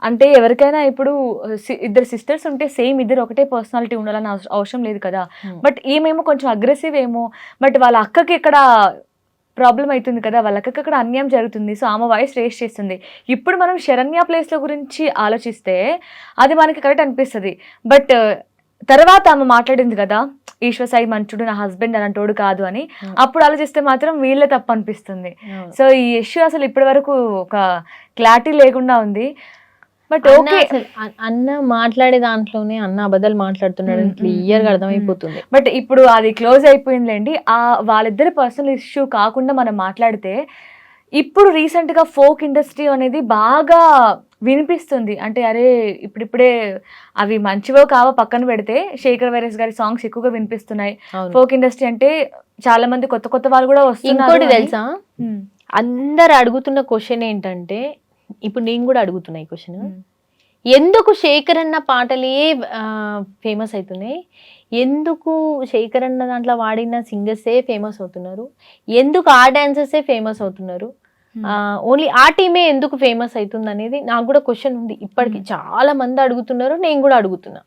అంటే ఎవరికైనా ఇప్పుడు ఇద్దరు సిస్టర్స్ ఉంటే సేమ్ ఇద్దరు ఒకటే పర్సనాలిటీ ఉండాలని అవసరం లేదు కదా. బట్ ఈమెమో కొంచెం అగ్రెసివ్ ఏమో, బట్ వాళ్ళ అక్కకి ఇక్కడ ప్రాబ్లం అవుతుంది కదా, వాళ్ళకి అక్కడ అన్యాయం జరుగుతుంది. సో ఆమె వాయిస్ రేస్ చేస్తుంది. ఇప్పుడు మనం శరణ్య ప్లేస్లో గురించి ఆలోచిస్తే అది మనకి కరెక్ట్ అనిపిస్తుంది. బట్ తర్వాత ఆమె మాట్లాడింది కదా, ఈశ్వర్ సాయి మంచుడు, నా హస్బెండ్ అలాంటోడు కాదు అని. అప్పుడు ఆలోచిస్తే మాత్రం వీళ్ళే తప్పు అనిపిస్తుంది. సో ఈ ఇష్యూ అసలు ఇప్పటి వరకు ఒక క్లారిటీ లేకుండా ఉంది. బట్ ఓకే, అన్న మాట్లాడే దాంట్లోనే అన్న అబద్ధాలు మాట్లాడుతున్నాడు క్లియర్ గా అర్థమైపోతుంది. బట్ ఇప్పుడు అది క్లోజ్ అయిపోయిందిలేండి. వాళ్ళిద్దరి పర్సనల్ ఇష్యూ కాకుండా మనం మాట్లాడితే ఇప్పుడు రీసెంట్ గా ఫోక్ ఇండస్ట్రీ అనేది బాగా వినిపిస్తుంది. అంటే అరే ఇప్పుడిప్పుడే అవి మంచివో కావో పక్కన పెడితే శేఖర్ వైరస్ గారి సాంగ్స్ ఎక్కువగా వినిపిస్తున్నాయి. ఫోక్ ఇండస్ట్రీ అంటే చాలా మంది కొత్త కొత్త వాళ్ళు కూడా వస్తున్నారు. ఇంకోటి తెలుసా, అందరు అడుగుతున్న క్వశ్చన్ ఏంటంటే, ఇప్పుడు నేను కూడా అడుగుతున్నా ఈ క్వశ్చన్, ఎందుకు శేఖర్ అన్న పాటలే ఫేమస్ అవుతున్నాయి, ఎందుకు శేఖర్ అన్న దాంట్లో వాడిన సింగర్సే ఫేమస్ అవుతున్నారు, ఎందుకు ఆ డాన్సర్సే ఫేమస్ అవుతున్నారు, ఓన్లీ ఆ టీమే ఎందుకు ఫేమస్ అవుతుంది అనేది నాకు కూడా క్వశ్చన్ ఉంది. ఇప్పటికి చాలా మంది అడుగుతున్నారు, నేను కూడా అడుగుతున్నా.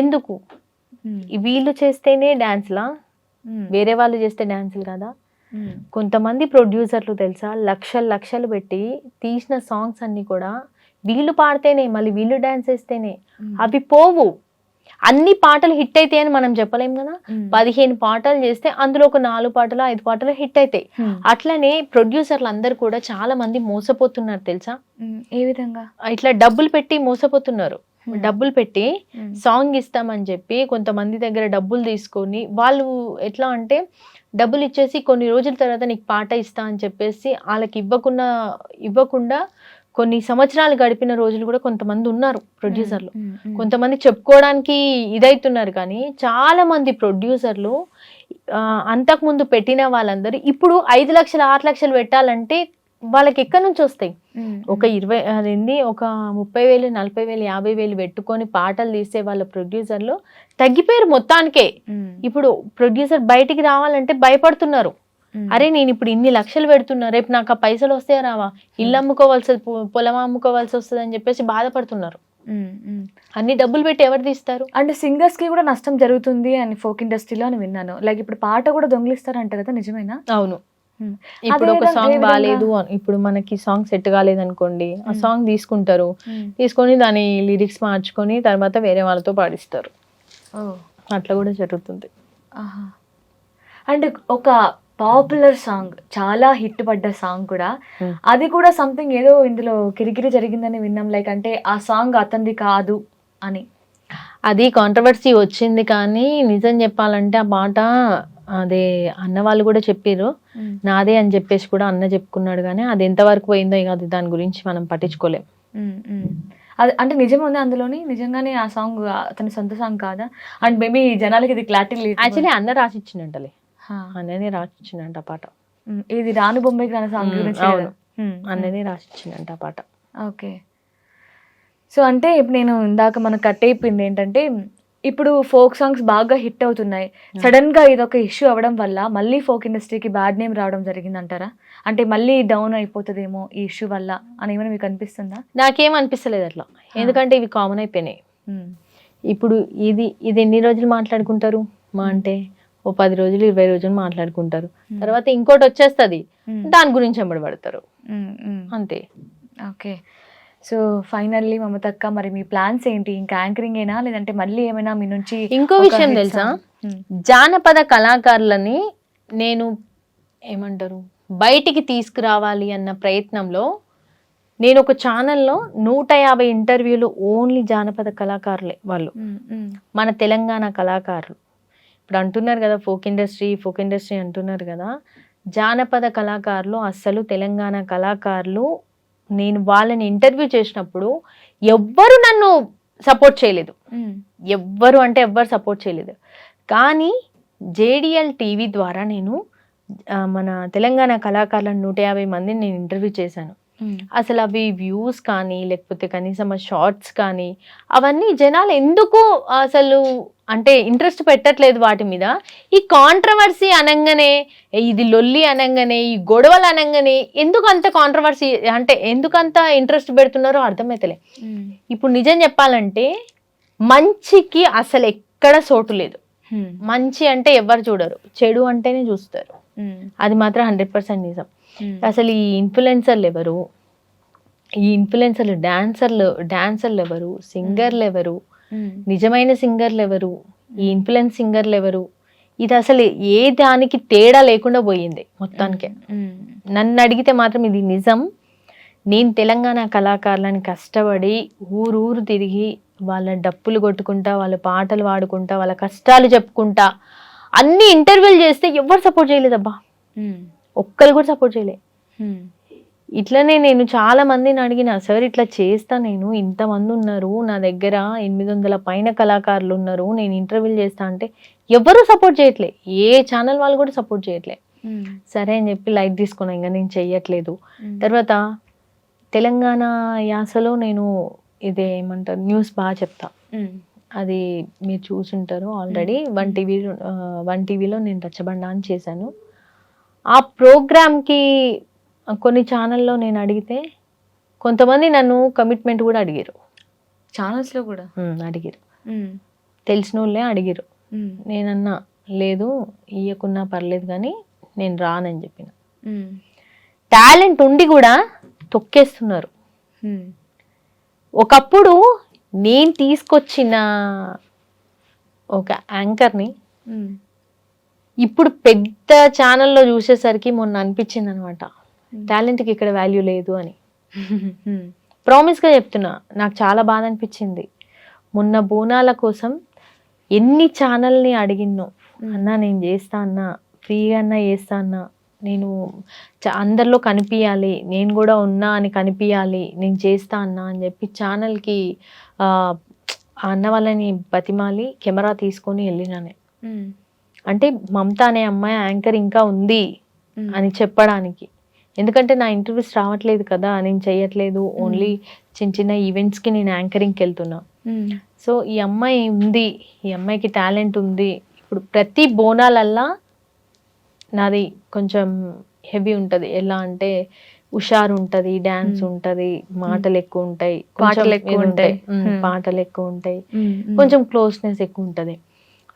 ఎందుకు వీళ్ళు చేస్తేనే డాన్స్లా, వేరే వాళ్ళు చేస్తే డాన్సులు కదా? కొంతమంది ప్రొడ్యూసర్లు తెలుసా, లక్షలు పెట్టి తీసిన సాంగ్స్ అన్ని కూడా వీళ్ళు పాడితేనే, మళ్ళీ వీళ్ళు డాన్స్ వేస్తేనే అవి పోవు. అన్ని పాటలు హిట్ అయితే అని మనం చెప్పలేం కదా. 15 పాటలు చేస్తే అందులో ఒక 4 పాటలు 5 పాటలు హిట్ అవుతాయి. అట్లనే ప్రొడ్యూసర్లు అందరు కూడా చాలా మంది మోసపోతున్నారు తెలుసా. ఏ విధంగా? ఇట్లా డబ్బులు పెట్టి మోసపోతున్నారు. డబ్బులు పెట్టి సాంగ్ ఇస్తామని చెప్పి కొంతమంది దగ్గర డబ్బులు తీసుకొని, వాళ్ళు ఎట్లా అంటే డబ్బులు ఇచ్చేసి కొన్ని రోజుల తర్వాత నీకు పాట ఇస్తా అని చెప్పేసి వాళ్ళకి ఇవ్వకుండా కొన్ని సంవత్సరాలు గడిపిన రోజులు కూడా కొంతమంది ఉన్నారు ప్రొడ్యూసర్లు. కొంతమంది చెప్పుకోవడానికి ఇదైతున్నారు, కానీ చాలా మంది ప్రొడ్యూసర్లు అంతకుముందు పెట్టిన వాళ్ళందరూ ఇప్పుడు 5 లక్షలు 6 లక్షలు పెట్టాలంటే వాళ్ళకి ఎక్కడి నుంచి వస్తాయి? ఒక 30,000 40,000 50,000 పెట్టుకొని పాటలు తీసే వాళ్ళ ప్రొడ్యూసర్లు తగ్గిపోయారు మొత్తానికే. ఇప్పుడు ప్రొడ్యూసర్ బయటికి రావాలంటే భయపడుతున్నారు. అరే నేను ఇప్పుడు ఇన్ని లక్షలు పెడుతున్నా, రేపు నాకు ఆ పైసలు వస్తాయా రావా, ఇల్లు అమ్ముకోవాల్సి పొలం అమ్ముకోవాల్సి వస్తుంది అని చెప్పేసి బాధపడుతున్నారు. అన్ని డబ్బులు పెట్టి ఎవరు తీస్తారు? అంటే సింగర్స్ కి కూడా నష్టం జరుగుతుంది అని ఫోక్ ఇండస్ట్రీలో అని విన్నాను. లైక్ ఇప్పుడు పాట కూడా దొంగిలిస్తారంట కదా, నిజమేనా? అవును. ఇప్పుడు ఒక సాంగ్ బాగాలేదు, ఇప్పుడు మనకి సాంగ్ సెట్ కాలేదు అనుకోండి, ఆ సాంగ్ తీసుకుంటారు, తీసుకొని దాని లిరిక్స్ మార్చుకొని తర్వాత వేరే వాళ్ళతో పాడిస్తారు. అట్లా కూడా జరుగుతుంది. అంటే ఒక పాపులర్ సాంగ్, చాలా హిట్ పడ్డ సాంగ్ కూడా, అది కూడా సంథింగ్ ఏదో ఇందులో కిరికిరి జరిగిందని విన్నాం. లైక్ అంటే ఆ సాంగ్ అతనిది కాదు అని. అది కాంట్రవర్సీ వచ్చింది, కానీ నిజం చెప్పాలంటే ఆ పాట అదే అన్న వాళ్ళు కూడా చెప్పారు నాదే అని చెప్పేసి కూడా అన్న చెప్పుకున్నాడు. కానీ అది ఎంతవరకు పోయిందో ఇక అది దాని గురించి మనం పట్టించుకోలేం. అది అంటే నిజం ఉంది అందులోని, నిజంగానే ఆ సాంగ్ అతని సొంత సాంగ్ కాదా? అండ్ మేబీ జనాలకి ఇది క్లారిటీ లేదు. యాక్చువల్లీ అన్న రాసిచ్చిండంటలే, అన్ననే రాసిచ్చిండంట ఆ పాట. ఇది రాను బొంబాయికి రాని సాంగ్ గురించి. అవును, అన్ననే రాసిచ్చిండంట ఆ పాట. ఓకే. సో అంటే ఇప్పుడు నేను ఇందాక మనకు కట్ అయిపోయింది ఏంటంటే, ఇప్పుడు ఫోక్ సాంగ్స్ బాగా హిట్ అవుతున్నాయి, సడన్ గా ఇదొక ఇష్యూ అవ్వడం వల్ల మళ్ళీ ఫోక్ ఇండస్ట్రీకి బ్యాడ్ నేమ్ రావడం జరిగింది అంటారా? అంటే మళ్ళీ డౌన్ అయిపోతుందేమో ఈ ఇష్యూ వల్ల అని ఏమైనా మీకు అనిపిస్తుందా? నాకేం అనిపిస్తలేదు అట్లా, ఎందుకంటే ఇవి కామన్ అయిపోయినాయి. ఇప్పుడు ఇది ఎన్ని రోజులు మాట్లాడుకుంటారు? మా అంటే ఓ 10 రోజులు 20 రోజులు మాట్లాడుకుంటారు, తర్వాత ఇంకోటి వచ్చేస్తుంది, దాని గురించి ఎంబడి పడతారు, అంతే. ఓకే. సో ఫైనల్లీ మమతక్క, మరి మీ ప్లాన్స్ ఏంటి? ఇంకా యాంకరింగ్ ఏనా, లేదంటే మళ్ళీ ఏమైనా మీ నుంచి? ఇంకో విషయం తెలుసా, జానపద కళాకారులని నేను ఏమంటారు బయటికి తీసుకురావాలి అన్న ప్రయత్నంలో నేను ఒక ఛానల్లో 150 ఇంటర్వ్యూలు ఓన్లీ జానపద కళాకారులే వాళ్ళు, మన తెలంగాణ కళాకారులు. ఇప్పుడు అంటున్నారు కదా ఫోక్ ఇండస్ట్రీ అంటున్నారు కదా, జానపద కళాకారులు అస్సలు తెలంగాణ కళాకారులు, నేను వాళ్ళని ఇంటర్వ్యూ చేసినప్పుడు ఎవ్వరు నన్ను సపోర్ట్ చేయలేదు, ఎవ్వరు సపోర్ట్ చేయలేదు. కానీ JDL టీవీ ద్వారా నేను మన తెలంగాణ కళాకారులను 150 మందిని నేను ఇంటర్వ్యూ చేశాను. అసలు అవి వ్యూస్ కానీ లేకపోతే కనీసం ఆ షార్ట్స్ కానీ అవన్నీ జనాలు ఎందుకు అసలు అంటే ఇంట్రెస్ట్ పెట్టట్లేదు వాటి మీద. ఈ కాంట్రవర్సీ అనగానే, ఇది లొల్లి అనగానే, ఈ గొడవలు అనగానే ఎందుకు అంత కాంట్రవర్సీ అంటే ఎందుకంత ఇంట్రెస్ట్ పెడుతున్నారో అర్థమైతలే. ఇప్పుడు నిజం చెప్పాలంటే మంచికి అసలు ఎక్కడ సోటు లేదు. మంచి అంటే ఎవరు చూడరు, చెడు అంటేనే చూస్తారు. అది మాత్రం 100% నిజం. అసలు ఈ ఇన్ఫ్లుయెన్సర్లు ఎవరు, ఈ ఇన్ఫ్లుయెన్సర్లు డాన్సర్లు ఎవరు, సింగర్లు ఎవరు, నిజమైన సింగర్లు ఎవరు, ఈ ఇన్ఫ్లుయెన్స్ సింగర్లు ఎవరు, ఇది అసలు ఏ దానికి తేడా లేకుండా పోయింది మొత్తానికి. నన్ను అడిగితే మాత్రం ఇది నిజం. నేను తెలంగాణ కళాకారులని కష్టపడి ఊరూరు తిరిగి వాళ్ళ డప్పులు కొట్టుకుంటా, వాళ్ళ పాటలు పాడుకుంటా, వాళ్ళ కష్టాలు చెప్పుకుంటా అన్ని ఇంటర్వ్యూలు చేస్తే ఎవరు సపోర్ట్ చేయలేదబ్బా, ఒక్కరు కూడా సపోర్ట్ చేయలే. ఇట్లనే నేను చాలా మందిని అడిగిన, సార్ ఇట్లా చేస్తా, నేను ఇంతమంది ఉన్నారు నా దగ్గర, 800 పైన కళాకారులు ఉన్నారు, నేను ఇంటర్వ్యూలు చేస్తా అంటే ఎవరు సపోర్ట్ చేయట్లే, ఏ ఛానల్ వాళ్ళు కూడా సపోర్ట్ చేయట్లే. సరే అని చెప్పి లైట్ తీసుకున్నా, ఇంకా నేను చెయ్యట్లేదు. తర్వాత తెలంగాణ యాసలో నేను ఇదే ఏమంటారు న్యూస్ బాగా చెప్తా, అది మీరు చూసుంటారు ఆల్రెడీ. 1 టీవీలో నేను రచ్చబండ అని చేశాను. ఆ ప్రోగ్రామ్కి కొన్ని ఛానల్లో నేను అడిగితే కొంతమంది నన్ను కమిట్మెంట్ కూడా అడిగారు, ఛానల్స్లో కూడా అడిగారు, తెలిసిన వాళ్ళే అడిగారు. నేనన్నా లేదు ఇయ్యకున్నా పర్లేదు కానీ నేను రానని చెప్పిన. టాలెంట్ ఉండి కూడా తొక్కేస్తున్నారు. ఒకప్పుడు నేను తీసుకొచ్చిన ఒక యాంకర్ని ఇప్పుడు పెద్ద ఛానల్లో చూసేసరికి మొన్న అనిపించింది అనమాట, టాలెంట్కి ఇక్కడ వాల్యూ లేదు అని. ప్రామిస్గా చెప్తున్నా, నాకు చాలా బాధ అనిపించింది. మొన్న బోనాల కోసం ఎన్ని ఛానల్ని అడిగినో, అన్నా నేను చేస్తా అన్నా, ఫ్రీగా అన్నా చేస్తా అన్నా, నేను అందరిలో కనిపించాలి, నేను కూడా ఉన్నా అని కనిపించాలి, నేను చేస్తా అన్నా అని చెప్పి ఛానల్కి అన్న వాళ్ళని బతిమాలి కెమెరా తీసుకొని వెళ్ళినానే. అంటే మమత అనే అమ్మాయి యాంకర్ ఇంకా ఉంది అని చెప్పడానికి. ఎందుకంటే నా ఇంటర్వ్యూస్ రావట్లేదు కదా, నేను చెయ్యట్లేదు, ఓన్లీ చిన్న ఈవెంట్స్కి నేను యాంకరింగ్కి వెళ్తున్నా. సో ఈ అమ్మాయి ఉంది, ఈ అమ్మాయికి టాలెంట్ ఉంది. ఇప్పుడు ప్రతి బోనాలల్లా నాది కొంచెం హెవీ ఉంటది. ఎలా అంటే హుషారు ఉంటది, డాన్స్ ఉంటది, మాటలు ఎక్కువ ఉంటాయి, పాటలు ఎక్కువ ఉంటాయి. పాటలు ఎక్కువ ఉంటాయి, కొంచెం క్లోజ్నెస్ ఎక్కువ ఉంటది.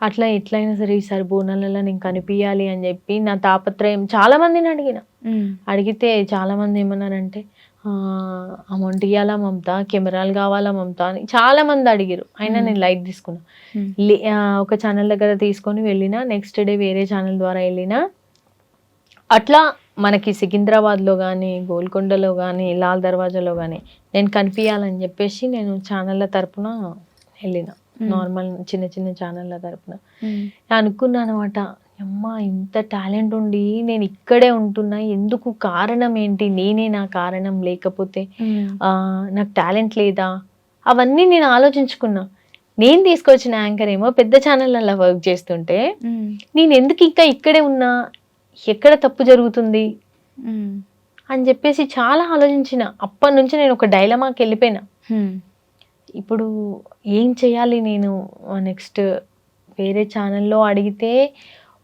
అట్లా ఎట్లయినా సరే ఈసారి బోనాలలో నేను కనిపించాలి అని చెప్పి నా తాపత్రయం. చాలా మందిని అడిగితే చాలా మంది ఏమన్నారంటే అమౌంట్ ఇవ్వాలా మమత, కెమెరాలు కావాలా మమత అని చాలా మంది అడిగారు. అయినా నేను లైట్ తీసుకున్నా. ఒక ఛానల్ దగ్గర తీసుకొని వెళ్ళినా, నెక్స్ట్ డే వేరే ఛానల్ ద్వారా వెళ్ళినా. అట్లా మనకి సికింద్రాబాద్లో కానీ, గోల్కొండలో కానీ, లాల్ దర్వాజాలో కానీ నేను కనిపించాలని చెప్పేసి నేను ఛానళ్ళ తరపున వెళ్ళిన. నార్మల్ చిన్న చిన్న ఛానళ్ళ తరపున అనుకున్నాను అనమాట. అమ్మ ఇంత టాలెంట్ ఉండి నేను ఇక్కడే ఉంటున్నా, ఎందుకు? కారణం ఏంటి? నేనే నా కారణం? లేకపోతే నాకు టాలెంట్ లేదా? అవన్నీ నేను ఆలోచించుకున్నా. నేను తీసుకొచ్చిన యాంకర్ ఏమో పెద్ద ఛానళ్ళల్లో వర్క్ చేస్తుంటే నేను ఎందుకు ఇంకా ఇక్కడే ఉన్నా, ఎక్కడ తప్పు జరుగుతుంది అని చెప్పేసి చాలా ఆలోచించిన. అప్పటి నుంచి నేను ఒక డైలమాకి వెళ్ళిపోయినా. ఇప్పుడు ఏం చేయాలి నేను నెక్స్ట్? వేరే ఛానల్లో అడిగితే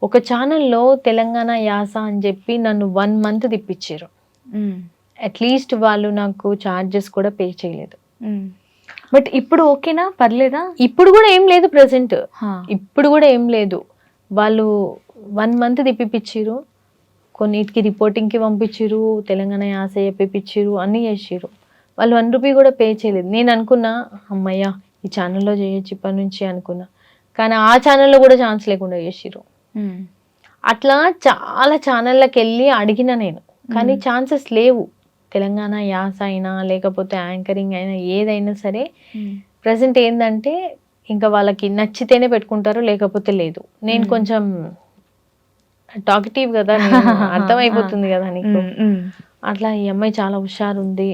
ఒక ఛానల్లో తెలంగాణ యాస అని చెప్పి నన్ను 1 month తిప్పించారు. అట్లీస్ట్ వాళ్ళు నాకు ఛార్జెస్ కూడా పే చేయలేదు. బట్ ఇప్పుడు ఓకేనా? పర్లేదా? ఇప్పుడు కూడా ఏం లేదు ప్రెసెంట్. ఇప్పుడు కూడా ఏం లేదు. వాళ్ళు 1 month తిప్పిపిచ్చిరు, కొన్నిటికి రిపోర్టింగ్కి పంపించిరు, తెలంగాణ యాస చెప్పిపిచ్చిరు, అన్నీ చేసిరు. వాళ్ళు 1 రూపీ కూడా పే చేయలేదు. నేను అనుకున్నా అమ్మయ్య ఈ ఛానల్లో చేయొచ్చు ఇప్పటి నుంచి అనుకున్నా. కానీ ఆ ఛానల్లో కూడా ఛాన్స్ లేకుండా చేసిరు. అట్లా చాలా ఛానళ్ళకి వెళ్ళి అడిగిన నేను, కానీ ఛాన్సెస్ లేవు. తెలంగాణ యాస అయినా లేకపోతే యాంకరింగ్ అయినా ఏదైనా సరే ప్రజెంట్ ఏంటంటే ఇంకా వాళ్ళకి నచ్చితేనే పెట్టుకుంటారు, లేకపోతే లేదు. నేను కొంచెం టాకిటివ్ కదా, అర్థమైపోతుంది కదా నీకు. అట్లా ఈ అమ్మాయి చాలా హుషారు ఉంది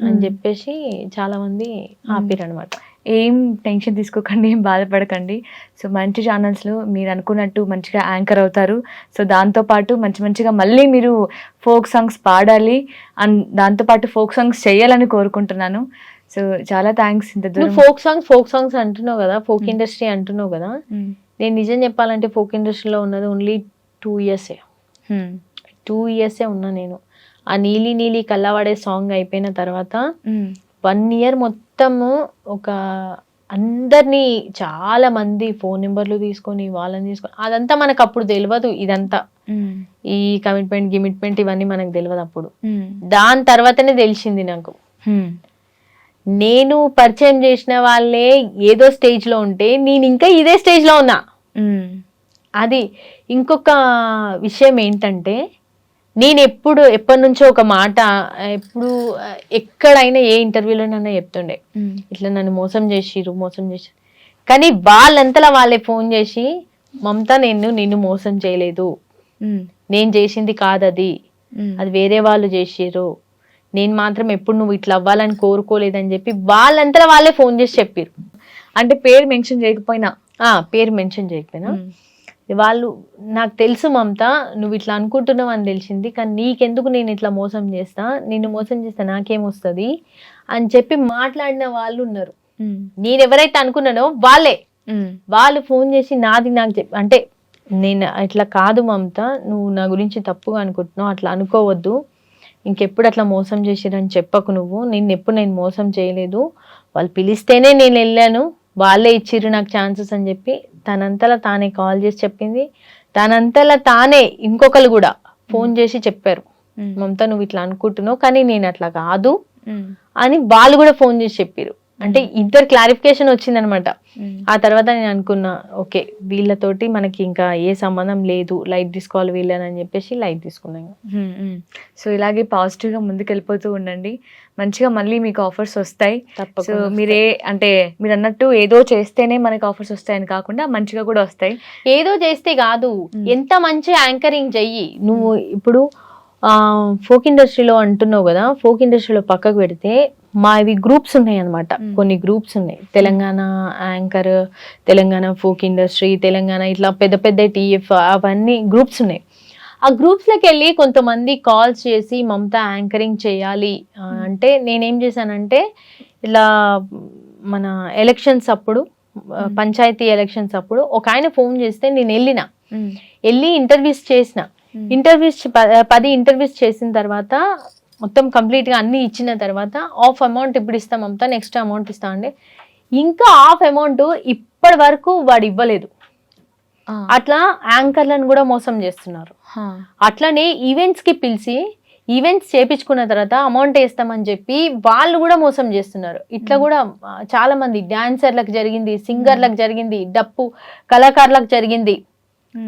అని చెప్పేసి చాలా మంది ఆపిరనమాట. ఏం టెన్షన్ తీసుకోకండి, ఏం బాధపడకండి. సో మంచి ఛానల్స్లో మీరు అనుకున్నట్టు మంచిగా యాంకర్ అవుతారు. సో దాంతోపాటు మంచిగా మళ్ళీ మీరు ఫోక్ సాంగ్స్ పాడాలి, అండ్ దాంతోపాటు ఫోక్ సాంగ్స్ చేయాలని కోరుకుంటున్నాను. సో చాలా థ్యాంక్స్. ఇంత దూరం ఫోక్ సాంగ్స్ అంటున్నావు కదా, ఫోక్ ఇండస్ట్రీ అంటున్నావు కదా. నేను నిజం చెప్పాలంటే ఫోక్ ఇండస్ట్రీలో ఉన్నది ఓన్లీ 2 years. 2 years ఉన్నా నేను. ఆ నీలి నీలి కళ్ళవాడే సాంగ్ అయిపోయిన తర్వాత 1 year మొత్తము ఒక అందరినీ చాలా మంది ఫోన్ నెంబర్లు తీసుకొని వాళ్ళని తీసుకొని, అదంతా మనకు అప్పుడు తెలియదు. ఇదంతా ఈ కమిట్మెంట్ ఇవన్నీ మనకు తెలియదు అప్పుడు. దాని తర్వాతనే తెలిసింది నాకు. నేను పరిచయం చేసిన వాళ్ళే ఏదో స్టేజ్ లో ఉంటే నేను ఇంకా ఇదే స్టేజ్ లో ఉన్నా. అది ఇంకొక విషయం ఏంటంటే, నేను ఎప్పటి నుంచో ఒక మాట ఎక్కడైనా ఏ ఇంటర్వ్యూలోనైనా చెప్తుండే, ఇట్లా నన్ను మోసం చేసిరు. కానీ వాళ్ళంతలా వాళ్ళే ఫోన్ చేసి మమత నిన్ను మోసం చేయలేదు, నేను చేసింది కాదు అది వేరే వాళ్ళు చేసిరు, నేను మాత్రం ఎప్పుడు నువ్వు ఇట్లా అవ్వాలని కోరుకోలేదని చెప్పి వాళ్ళంతలా వాళ్ళే ఫోన్ చేసి చెప్పారు. అంటే పేరు మెన్షన్ చేయకపోయినా వాళ్ళు నాకు తెలుసు మమత నువ్వు ఇట్లా అనుకుంటున్నావు అని తెలిసింది, కానీ నీకెందుకు నేను ఇట్లా నిన్ను మోసం చేస్తే నాకేమొస్తుంది అని చెప్పి మాట్లాడిన వాళ్ళు ఉన్నారు. నేను ఎవరైతే అనుకున్నానో వాళ్ళు ఫోన్ చేసి నాది నాకు అంటే నేను ఇట్లా కాదు మమత, నువ్వు నా గురించి తప్పుగా అనుకుంటున్నావు, అట్లా అనుకోవద్దు, ఇంకెప్పుడు అట్లా మోసం చేసిరని చెప్పకు, నిన్నెప్పుడు నేను మోసం చేయలేదు, వాళ్ళు పిలిస్తేనే నేను వెళ్ళాను, వాళ్ళే ఇచ్చిర్రు నాకు ఛాన్సెస్ అని చెప్పి తనంతలా తానే కాల్ చేసి చెప్పింది. తనంతలా తానే ఇంకొకరు కూడా ఫోన్ చేసి చెప్పారు, మమత నువ్వు ఇట్లా అనుకుంటున్నావు కానీ నేను అట్లా కాదు అని వాళ్ళు కూడా ఫోన్ చేసి చెప్పారు. అంటే ఇద్దరు క్లారిఫికేషన్ వచ్చిందనమాట. ఆ తర్వాత నేను అనుకున్నా ఓకే వీళ్ళతోటి మనకి ఇంకా ఏ సంబంధం లేదు, లైట్ తీసుకోవాలి వీళ్ళని అని చెప్పేసి లైట్ తీసుకున్నాను. సో ఇలాగే పాజిటివ్ గా ముందుకు వెళ్ళిపోతూ ఉండండి, మంచిగా మళ్ళీ మీకు ఆఫర్స్ వస్తాయి. సో మీరు అన్నట్టు ఏదో చేస్తేనే మనకి ఆఫర్స్ వస్తాయని కాకుండా మంచిగా కూడా వస్తాయి. ఏదో చేస్తే కాదు, ఎంత మంచి యాంకరింగ్ చెయ్యి నువ్వు. ఇప్పుడు ఫోక్ ఇండస్ట్రీలో అంటున్నావు కదా, ఫోక్ ఇండస్ట్రీలో పక్కకు పెడితే మావి గ్రూప్స్ ఉన్నాయి అనమాట. కొన్ని గ్రూప్స్ ఉన్నాయి, Telangana anchor, Telangana folk industry, Telangana ఇట్లా పెద్ద పెద్ద టీఎఫ్ అవన్నీ గ్రూప్స్ ఉన్నాయి. ఆ గ్రూప్స్లోకి వెళ్ళి కొంతమంది కాల్స్ చేసి మమత యాంకరింగ్ చేయాలి అంటే నేనేం చేశానంటే, ఇలా మన ఎలక్షన్స్ అప్పుడు పంచాయతీ ఎలక్షన్స్ అప్పుడు ఒక ఆయన ఫోన్ చేస్తే నేను వెళ్ళి ఇంటర్వ్యూస్ చేసిన. ఇంటర్వ్యూస్ 10 ఇంటర్వ్యూస్ చేసిన తర్వాత మొత్తం కంప్లీట్గా అన్ని ఇచ్చిన తర్వాత హాఫ్ అమౌంట్ ఇప్పుడు ఇస్తాం మమతా, నెక్స్ట్ అమౌంట్ ఇస్తామండి. ఇంకా హాఫ్ అమౌంట్ ఇప్పటి వరకు వాడు ఇవ్వలేదు. అట్లా యాంకర్లను కూడా మోసం చేస్తున్నారు. అట్లనే ఈవెంట్స్ కి పిలిచి ఈవెంట్స్ చేపించుకున్న తర్వాత అమౌంట్ వేస్తామని చెప్పి వాళ్ళు కూడా మోసం చేస్తున్నారు. ఇట్లా కూడా చాలా మంది డాన్సర్లకు జరిగింది, సింగర్లకు జరిగింది, డప్పు కళాకారులకు జరిగింది,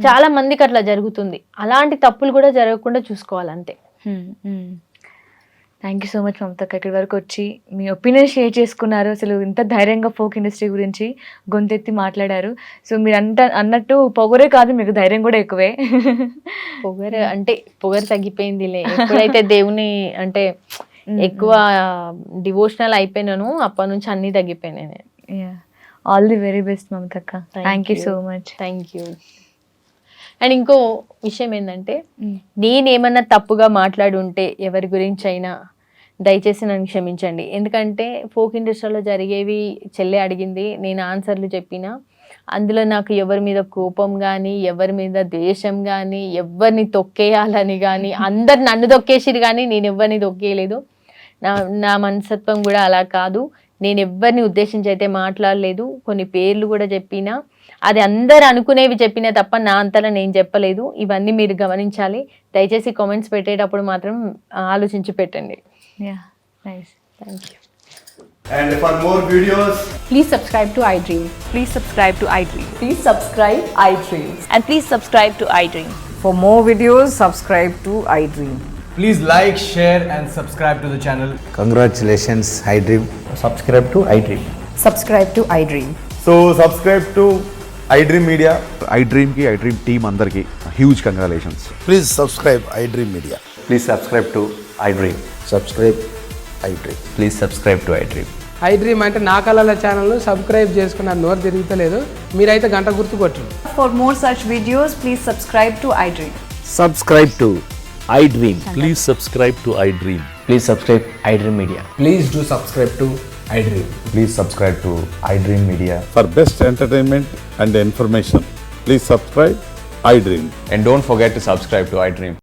చాలా మందికి అట్లా జరుగుతుంది. అలాంటి తప్పులు కూడా జరగకుండా చూసుకోవాలి అంతే. థ్యాంక్ యూ సో మచ్ మమతక్క, ఇక్కడి వరకు వచ్చి మీ ఒపీనియన్ షేర్ చేసుకున్నారు. అసలు ఇంత ధైర్యంగా ఫోక్ ఇండస్ట్రీ గురించి గొంతెత్తి మాట్లాడారు. సో మీరు అన్నట్టు పొగరే కాదు, మీకు ధైర్యం కూడా ఎక్కువే. పొగరు తగ్గిపోయిందిలే. ఎప్పుడైతే దేవుని అంటే ఎక్కువ డివోషనల్ అయిపోయినాను అప్పటి నుంచి అన్ని తగ్గిపోయినాయి. ఆల్ ది వెరీ బెస్ట్ మమతక్క. Thank you so much. Thank you. And ఇంకో విషయం ఏంటంటే, నేనేమన్నా తప్పుగా మాట్లాడి ఉంటే ఎవరి గురించి అయినా దయచేసి నన్ను క్షమించండి. ఎందుకంటే ఫోక్ ఇండస్ట్రీలో జరిగేవి చెల్లె అడిగింది, నేను ఆన్సర్లు చెప్పిన. అందులో నాకు ఎవరి మీద కోపం కానీ, ఎవరి మీద ద్వేషం కానీ, ఎవరిని తొక్కేయాలని కానీ, అందరు నన్ను తొక్కేసిరు కానీ నేను ఎవరిని తొక్కేయలేదు. నా మనస్తత్వం కూడా అలా కాదు. నేను ఎవరిని ఉద్దేశించి అయితే మాట్లాడలేదు. కొన్ని పేర్లు కూడా చెప్పినా, అది అందరు అనుకునేవి చెప్పినా తప్ప నా అంతలా నేను చెప్పలేదు. ఇవన్నీ మీరు గమనించాలి. దయచేసి కామెంట్స్ పెట్టేటప్పుడు మాత్రం ఆలోచించి పెట్టండి. Thank you. And for more videos, Please subscribe to iDream. Please subscribe to iDream. Please subscribe iDream. And please subscribe to iDream. For more videos, subscribe to iDream. please like, share and subscribe to the channel. Congratulations, iDream. Subscribe to iDream. Subscribe to iDream. So subscribe to iDream Media. iDream ki iDream team అందరికి huge congratulations. Please subscribe iDream Media. Please subscribe to iDream. Subscribe iDream. Please subscribe to iDream. iDream అంటే నా కళల ఛానల్ సబ్స్క్రైబ్ చేసుకున్న నోరు తిరుగుతలేదు, మీరైతే గంట గుర్తు కొట్టండి. For more such videos, please subscribe to iDream. Subscribe to iDream. Please subscribe to iDream. Please subscribe iDream Media. Please do subscribe to iDream. Please subscribe to iDream Media. For best entertainment and information, please subscribe iDream. And don't forget to subscribe to iDream.